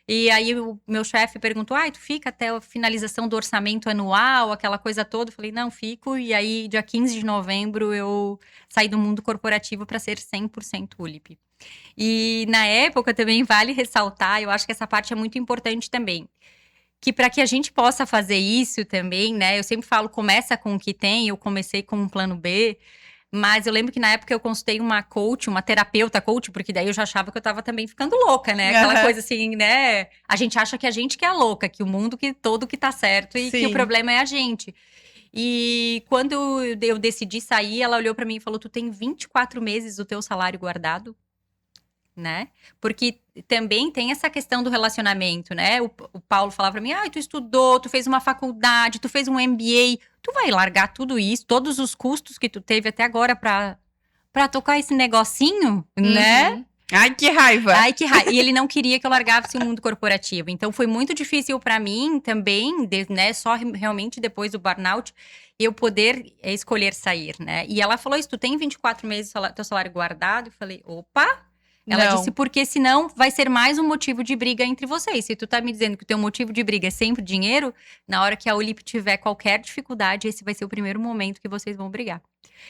S2: E aí, o meu chefe perguntou, tu fica até a finalização do orçamento anual, aquela coisa toda? Eu falei, não, fico. E aí, dia 15 de novembro, eu saí do mundo corporativo para ser 100% ULIP. E na época também vale ressaltar, eu acho que essa parte é muito importante também, que para que a gente possa fazer isso também, né? Eu sempre falo, começa com o que tem, eu comecei com um plano B, mas eu lembro que na época eu consultei uma coach, uma terapeuta coach, porque daí eu já achava que eu tava também ficando louca, né? Aquela coisa assim, né? A gente acha que a gente que é louca, que o mundo todo que tá certo e que o problema é a gente. E quando eu decidi sair, ela olhou para mim e falou, tu tem 24 meses do teu salário guardado? Né? Porque também tem essa questão do relacionamento, né? O Paulo falava pra mim, tu estudou, tu fez uma faculdade, tu fez um MBA, tu vai largar tudo isso, todos os custos que tu teve até agora pra tocar esse negocinho, né?
S1: Ai, que raiva!
S2: Ai, que raiva. E ele não queria que eu largasse o mundo corporativo. Então, foi muito difícil pra mim também, né? Só realmente depois do burnout, eu poder escolher sair, né? E ela falou isso, tu tem 24 meses teu salário guardado? Eu falei, opa! Ela disse, porque senão vai ser mais um motivo de briga entre vocês. Se tu tá me dizendo que o teu motivo de briga é sempre dinheiro, na hora que a ULIP tiver qualquer dificuldade, esse vai ser o primeiro momento que vocês vão brigar.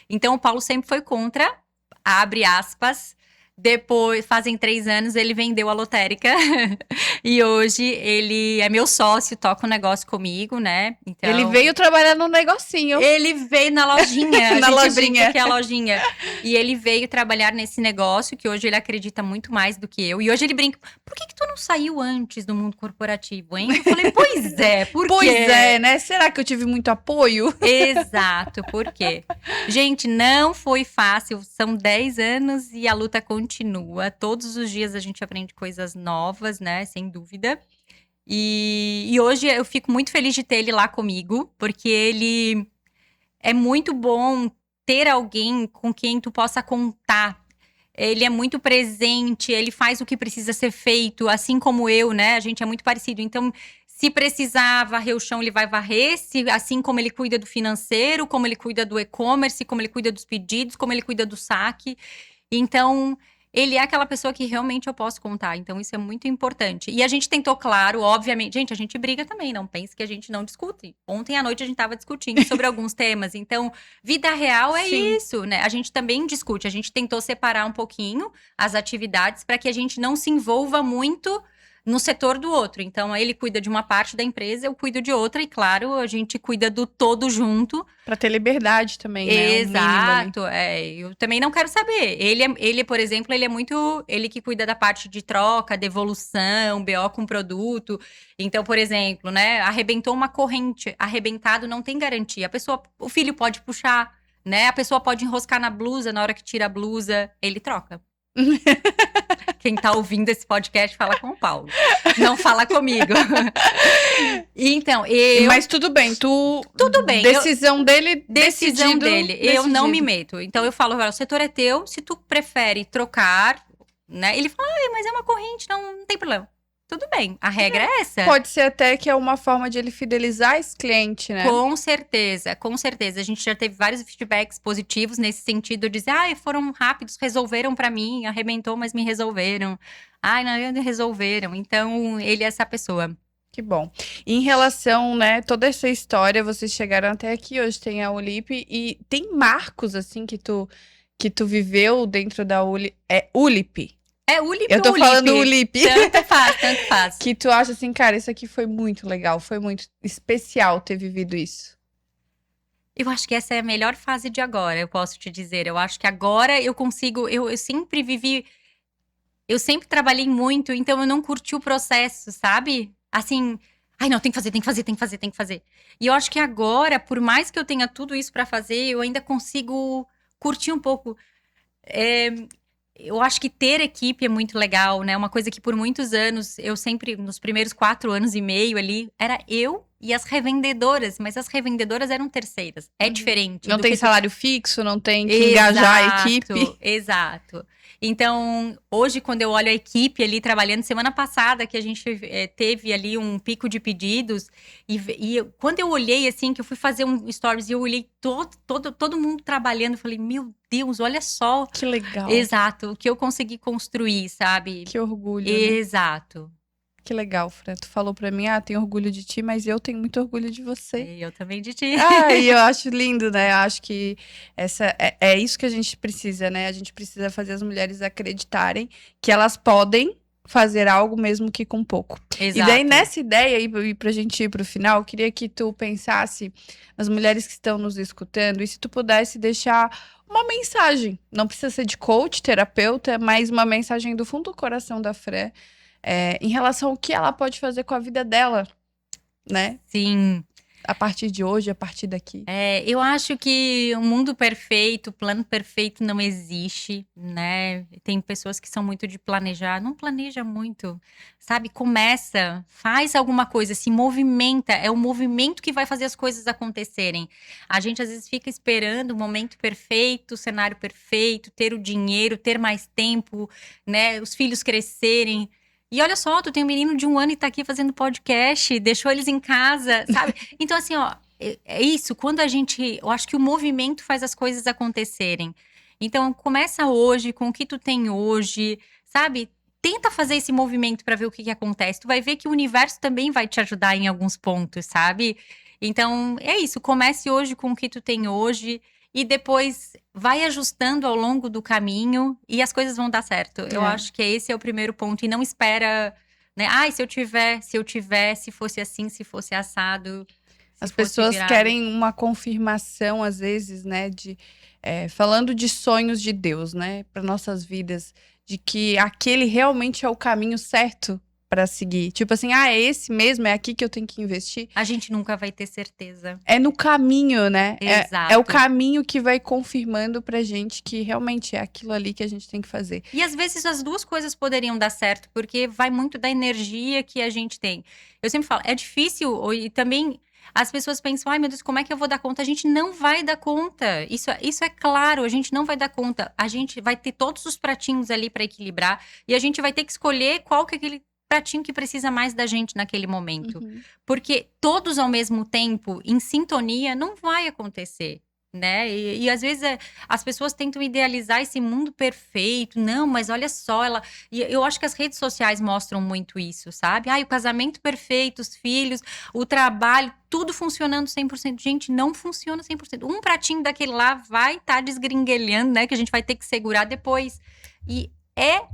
S2: Então, o Paulo sempre foi contra, abre aspas. Depois, fazem 3 anos, ele vendeu a lotérica. E hoje, ele é meu sócio, toca um negócio comigo, né? Então,
S1: ele veio trabalhar no negocinho.
S2: Ele veio na lojinha.
S1: Na
S2: a gente
S1: lojinha.
S2: brinca que é a lojinha. E ele veio trabalhar nesse negócio, que hoje ele acredita muito mais do que eu. E hoje ele brinca, por que tu não saiu antes do mundo corporativo, hein? Eu falei, pois é, por quê?
S1: Pois é, né? Será que eu tive muito apoio?
S2: Exato, por quê? Gente, não foi fácil. São 10 anos e a luta continua. Todos os dias a gente aprende coisas novas, né? Sem dúvida. E hoje eu fico muito feliz de ter ele lá comigo, porque ele é muito bom ter alguém com quem tu possa contar. Ele é muito presente, ele faz o que precisa ser feito, assim como eu, né? A gente é muito parecido. Então, se precisar varrer o chão, ele vai varrer, assim como ele cuida do financeiro, como ele cuida do e-commerce, como ele cuida dos pedidos, como ele cuida do saque. Então, ele é aquela pessoa que realmente eu posso contar. Então, isso é muito importante. E a gente tentou, claro, obviamente... Gente, a gente briga também, não pense que a gente não discute. Ontem à noite a gente estava discutindo sobre alguns temas. Então, vida real é isso, né? A gente também discute. A gente tentou separar um pouquinho as atividades para que a gente não se envolva muito no setor do outro. Então, ele cuida de uma parte da empresa, eu cuido de outra. E, claro, a gente cuida do todo junto.
S1: Pra ter liberdade também, né?
S2: Exato. Eu também não quero saber. Ele, por exemplo, ele é muito... Ele que cuida da parte de troca, devolução, BO com produto. Então, por exemplo, né? Arrebentou uma corrente. Arrebentado não tem garantia. O filho pode puxar, né? A pessoa pode enroscar na blusa, na hora que tira a blusa, ele troca. Quem tá ouvindo esse podcast fala com o Paulo. Não fala comigo. Então,
S1: Mas tudo bem,
S2: Tudo bem.
S1: Decisão dele.
S2: Decisão dele. Eu não me
S1: meto.
S2: meto. Então, eu falo, o setor é teu. Se tu prefere trocar, né? Ele fala, mas é uma corrente, não tem problema. tudo bem. A regra é essa.
S1: Pode ser até que é uma forma de ele fidelizar esse cliente, né?
S2: Com certeza, com certeza. A gente já teve vários feedbacks positivos nesse sentido de dizer, foram rápidos, resolveram pra mim, arrebentou, mas me resolveram. Não resolveram. Então, ele é essa pessoa.
S1: Que bom. E em relação, né, toda essa história, vocês chegaram até aqui, hoje tem a Ulip, e tem marcos, assim, que tu viveu dentro da Ulip. É Ulip.
S2: É Ulip.
S1: Eu tô falando Ulip.
S2: Tanto faz, tanto faz.
S1: Que tu acha assim, cara, isso aqui foi muito legal, foi muito especial ter vivido isso.
S2: Eu acho que essa é a melhor fase de agora, eu posso te dizer. Eu acho que agora eu consigo, eu sempre vivi, eu sempre trabalhei muito, então eu não curti o processo, sabe? Assim, não, tem que fazer, tem que fazer, tem que fazer, tem que fazer. E eu acho que agora, por mais que eu tenha tudo isso pra fazer, eu ainda consigo curtir um pouco. Eu acho que ter equipe é muito legal, né? Uma coisa que por muitos anos, eu sempre, nos primeiros 4 anos e meio ali, era eu e as revendedoras, mas as revendedoras eram terceiras. É diferente.
S1: Não
S2: do
S1: tem
S2: que
S1: salário fixo, não tem que engajar a equipe.
S2: Exato. Então, hoje, quando eu olho a equipe ali trabalhando, semana passada que a gente teve ali um pico de pedidos, quando eu olhei assim, que eu fui fazer um stories e eu olhei todo mundo trabalhando, eu falei, meu Deus, olha só.
S1: Que legal.
S2: Exato, o que eu consegui construir, sabe?
S1: Que orgulho,
S2: Exato.
S1: Né? Que legal, Fran. Tu falou pra mim, tenho orgulho de ti, mas eu tenho muito orgulho de você.
S2: E eu também de ti.
S1: E eu acho lindo, né? Eu acho que é isso que a gente precisa, né? A gente precisa fazer as mulheres acreditarem que elas podem fazer algo mesmo que com pouco.
S2: Exato.
S1: E daí, nessa ideia, e pra gente ir pro final, eu queria que tu pensasse nas mulheres que estão nos escutando, e se tu pudesse deixar uma mensagem. Não precisa ser de coach, terapeuta, mas uma mensagem do fundo do coração da Fran, em relação ao que ela pode fazer com a vida dela, né?
S2: Sim.
S1: A partir de hoje, a partir daqui.
S2: Eu acho que o mundo perfeito, o plano perfeito não existe, né? Tem pessoas que são muito de planejar, não planeja muito, sabe? Começa, faz alguma coisa, se movimenta, é o movimento que vai fazer as coisas acontecerem. A gente às vezes fica esperando o momento perfeito, o cenário perfeito, ter o dinheiro, ter mais tempo, né? Os filhos crescerem. E olha só, tu tem um menino de 1 ano e tá aqui fazendo podcast, deixou eles em casa, sabe? Então, assim, é isso. Eu acho que o movimento faz as coisas acontecerem. Então, começa hoje, com o que tu tem hoje, sabe? Tenta fazer esse movimento pra ver o que acontece. Tu vai ver que o universo também vai te ajudar em alguns pontos, sabe? Então, é isso. Comece hoje com o que tu tem hoje. E depois vai ajustando ao longo do caminho e as coisas vão dar certo. Eu acho que esse é o primeiro ponto. E não espera, né? Se fosse assim, se fosse assado.
S1: As pessoas querem uma confirmação, às vezes, né? Falando de sonhos de Deus, né? Para nossas vidas. De que aquele realmente é o caminho certo para seguir. Tipo assim, é esse mesmo, é aqui que eu tenho que investir.
S2: A gente nunca vai ter certeza.
S1: É no caminho, né?
S2: Exato.
S1: É o caminho que vai confirmando pra gente que realmente é aquilo ali que a gente tem que fazer.
S2: E às vezes as duas coisas poderiam dar certo, porque vai muito da energia que a gente tem. Eu sempre falo, é difícil, e também as pessoas pensam, ai meu Deus, como é que eu vou dar conta? A gente não vai dar conta. Isso é claro, a gente não vai dar conta. A gente vai ter todos os pratinhos ali pra equilibrar, e a gente vai ter que escolher qual que é aquele pratinho que precisa mais da gente naquele momento. Porque todos ao mesmo tempo, em sintonia, não vai acontecer, né? E às vezes as pessoas tentam idealizar esse mundo perfeito. Não, mas olha só, E eu acho que as redes sociais mostram muito isso, sabe? O casamento perfeito, os filhos, o trabalho, tudo funcionando 100%. Gente, não funciona 100%. Um pratinho daquele lá vai estar desgringuelhando, né? Que a gente vai ter que segurar depois. E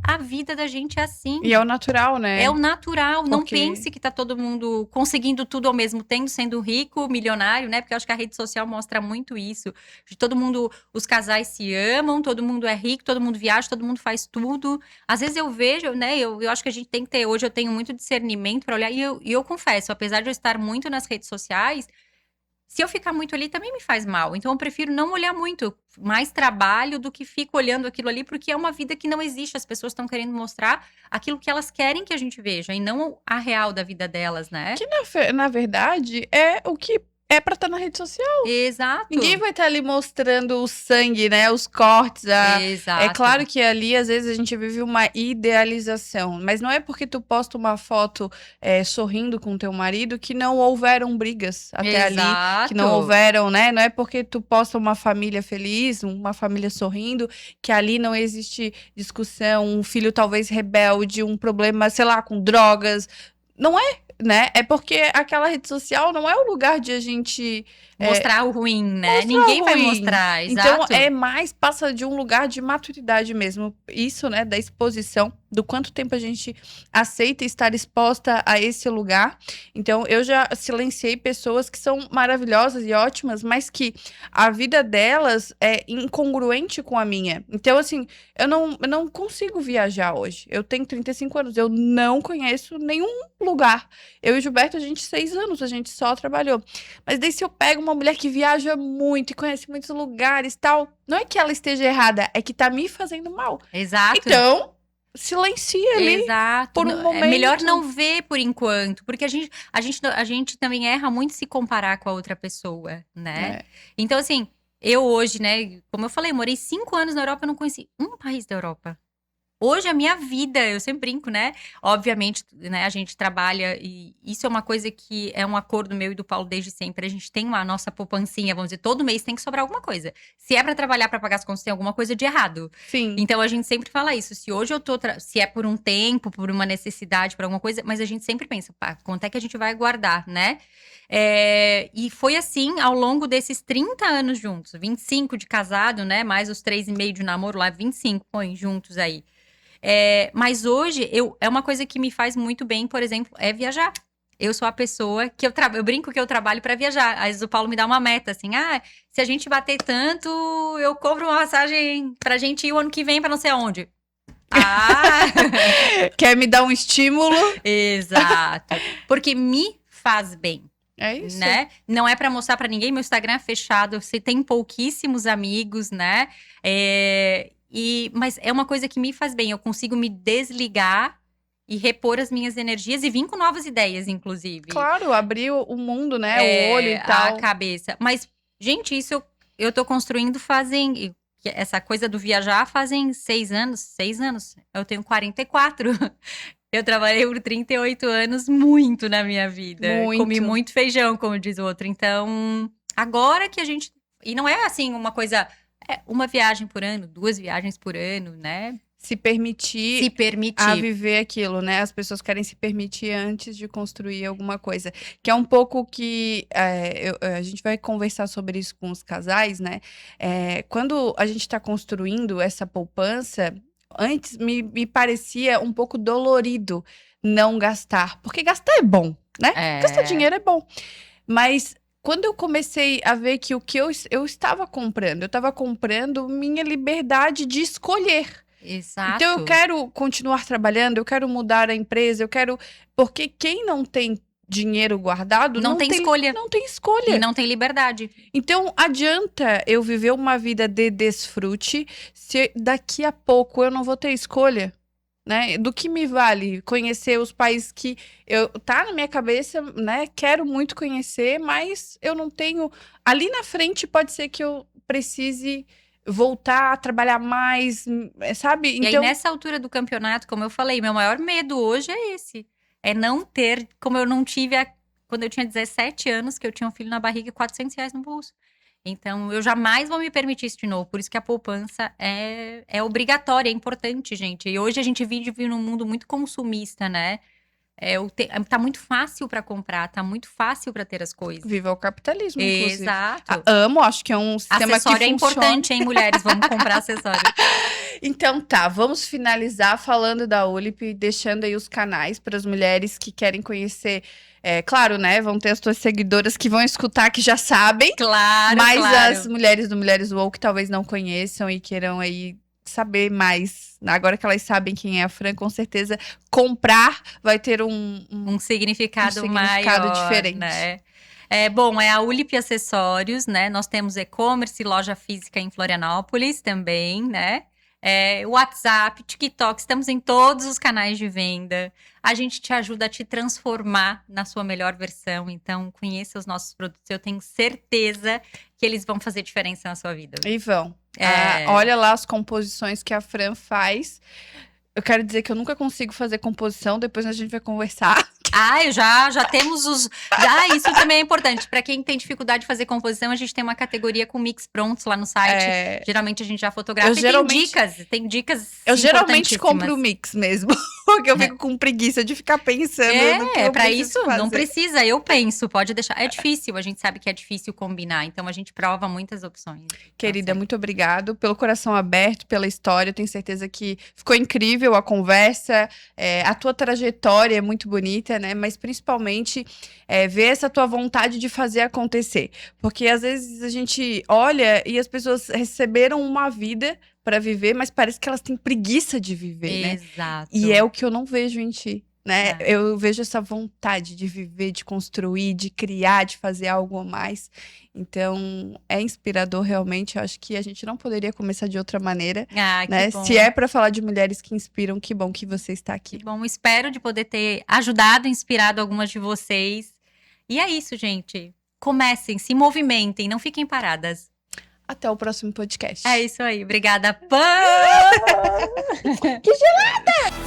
S2: a vida da gente assim.
S1: E é o natural, né?
S2: É o natural. Não pense que tá todo mundo conseguindo tudo ao mesmo tempo, sendo rico, milionário, né? Porque eu acho que a rede social mostra muito isso. De todo mundo, os casais se amam, todo mundo é rico, todo mundo viaja, todo mundo faz tudo. Às vezes eu vejo, né? Eu acho que a gente tem que ter, hoje eu tenho muito discernimento para olhar. E eu confesso, apesar de eu estar muito nas redes sociais, se eu ficar muito ali, também me faz mal. Então, eu prefiro não olhar muito. Mais trabalho do que fico olhando aquilo ali, porque é uma vida que não existe. As pessoas estão querendo mostrar aquilo que elas querem que a gente veja, e não a real da vida delas, né?
S1: Que, na verdade, é o que é pra estar na rede social.
S2: Exato.
S1: Ninguém vai estar ali mostrando o sangue, né? Os cortes.
S2: Exato.
S1: É claro que ali, às vezes, a gente vive uma idealização. Mas não é porque tu posta uma foto sorrindo com teu marido que não houveram brigas até ali. Que não houveram, né? Não é porque tu posta uma família feliz, uma família sorrindo, que ali não existe discussão, um filho talvez rebelde, um problema, sei lá, com drogas. Não é, né? É porque aquela rede social não é o lugar de a gente
S2: mostrar o ruim, né?
S1: mostrar
S2: Ninguém
S1: o
S2: vai
S1: ruim.
S2: mostrar,
S1: Então
S2: exato.
S1: passa de um lugar de maturidade mesmo. Isso, né, da exposição, do quanto tempo a gente aceita estar exposta a esse lugar. Então, eu já silenciei pessoas que são maravilhosas e ótimas, mas que a vida delas é incongruente com a minha. Então, assim, eu não consigo viajar hoje. Eu tenho 35 anos, eu não conheço nenhum lugar. Eu e o Gilberto, a gente 6 anos, a gente só trabalhou. Mas daí se eu pego uma mulher que viaja muito e conhece muitos lugares e tal, não é que ela esteja errada, é que tá me fazendo mal.
S2: Exato.
S1: Então, silencia ali
S2: Exato.
S1: por um momento.
S2: É melhor não ver por enquanto, porque a gente também erra muito se comparar com a outra pessoa, né? Então, assim, eu hoje, né, como eu falei, morei 5 anos na Europa, eu não conheci um país da Europa. Hoje, a minha vida, eu sempre brinco, né? Obviamente, né, a gente trabalha e isso é uma coisa que é um acordo meu e do Paulo desde sempre. A gente tem uma nossa poupancinha, vamos dizer, todo mês tem que sobrar alguma coisa. Se é pra trabalhar pra pagar as contas, tem alguma coisa de errado.
S1: Sim.
S2: Então, a gente sempre fala isso. Se hoje eu tô, se é por um tempo, por uma necessidade, por alguma coisa, mas a gente sempre pensa, pá, quanto é que a gente vai guardar, né? E foi assim ao longo desses 30 anos juntos, 25 de casado, né? Mais os 3,5 de namoro lá, 25, põe juntos aí. Mas hoje, é uma coisa que me faz muito bem, por exemplo, é viajar. Eu sou a pessoa que eu brinco que eu trabalho pra viajar. Às vezes o Paulo me dá uma meta, assim, se a gente bater tanto, eu compro uma passagem pra gente ir o ano que vem pra não sei aonde.
S1: Quer me dar um estímulo?
S2: Exato. Porque me faz bem.
S1: É isso.
S2: Né? Não é pra mostrar pra ninguém, meu Instagram é fechado, você tem pouquíssimos amigos, né? Mas é uma coisa que me faz bem, eu consigo me desligar e repor as minhas energias e vir com novas ideias, inclusive.
S1: Claro, abrir o mundo, né? O olho e tal.
S2: A cabeça. Mas, gente, isso eu tô construindo fazem... Essa coisa do viajar fazem 6 anos. 6 anos. Eu tenho 44. Eu trabalhei por 38 anos muito na minha vida.
S1: Muito.
S2: Comi muito feijão, como diz o outro. Então, agora que a gente... E não é assim uma coisa... uma viagem por ano, 2 viagens por ano, né?
S1: Se permitir a viver aquilo, né? As pessoas querem se permitir antes de construir alguma coisa. Que é um pouco que a gente vai conversar sobre isso com os casais, né? Quando a gente está construindo essa poupança, antes me parecia um pouco dolorido não gastar. Porque gastar é bom, né? Gastar dinheiro é bom. Mas quando eu comecei a ver que o que eu estava comprando minha liberdade de escolher.
S2: Exato.
S1: Então eu quero continuar trabalhando, eu quero mudar a empresa, eu quero... Porque quem não tem dinheiro guardado
S2: não tem escolha.
S1: Não tem escolha.
S2: E não tem liberdade.
S1: Então adianta eu viver uma vida de desfrute se daqui a pouco eu não vou ter escolha, né? Do que me vale conhecer os países que tá na minha cabeça, né? Quero muito conhecer, mas eu não tenho... Ali na frente pode ser que eu precise voltar a trabalhar mais, sabe?
S2: Então... E aí, nessa altura do campeonato, como eu falei, meu maior medo hoje é esse. É não ter, como eu não tive quando eu tinha 17 anos, que eu tinha um filho na barriga e R$400 no bolso. Então, eu jamais vou me permitir isso de novo. Por isso que a poupança é obrigatória, é importante, gente. E hoje a gente vive num mundo muito consumista, né? Tá muito fácil para comprar, tá muito fácil para ter as coisas.
S1: Viva o capitalismo, inclusive.
S2: Exato.
S1: Amo, acho que é um sistema
S2: acessório
S1: que funciona.
S2: É importante, hein, mulheres? Vamos comprar acessório.
S1: Então tá, vamos finalizar falando da Ulip, deixando aí os canais para as mulheres que querem conhecer. Claro, né? Vão ter as tuas seguidoras que vão escutar, que já sabem.
S2: Claro,
S1: mas
S2: claro.
S1: As mulheres do Mulheres UOL que talvez não conheçam e queiram aí saber mais. Agora que elas sabem quem é a Fran, com certeza comprar vai ter
S2: um significado maior,
S1: diferente.
S2: Né? Bom, é a Ulip Acessórios, né? Nós temos e-commerce, loja física em Florianópolis também, né? WhatsApp, TikTok, estamos em todos os canais de venda. A gente te ajuda a te transformar na sua melhor versão. Então, conheça os nossos produtos. Eu tenho certeza que eles vão fazer diferença na sua vida.
S1: E vão. Olha lá as composições que a Fran faz. Eu quero dizer que eu nunca consigo fazer composição, depois a gente vai conversar.
S2: Já temos os... isso também é importante. Para quem tem dificuldade de fazer composição, a gente tem uma categoria com mix prontos lá no site. Geralmente a gente já fotografa tem dicas
S1: Eu geralmente compro o mix mesmo, porque eu fico com preguiça de ficar pensando no que eu
S2: pra isso
S1: fazer.
S2: Não precisa, eu penso, pode deixar. É difícil, a gente sabe que é difícil combinar, então a gente prova muitas opções.
S1: Querida, muito obrigado pelo coração aberto, pela história. Eu tenho certeza que ficou incrível a conversa, a tua trajetória é muito bonita, né? Mas principalmente ver essa tua vontade de fazer acontecer. Porque às vezes a gente olha e as pessoas receberam uma vida para viver, mas parece que elas têm preguiça de viver, né?
S2: Exato.
S1: E é o que eu não vejo em ti, né? Eu vejo essa vontade de viver, de construir, de criar, de fazer algo a mais. Então, é inspirador realmente. Eu acho que a gente não poderia começar de outra maneira, né? Se é para falar de mulheres que inspiram, que bom que você está aqui.
S2: Que bom, espero de poder ter ajudado, inspirado algumas de vocês. E é isso, gente. Comecem, se movimentem, não fiquem paradas.
S1: Até o próximo podcast.
S2: É isso aí. Obrigada, Pam!
S1: Que gelada!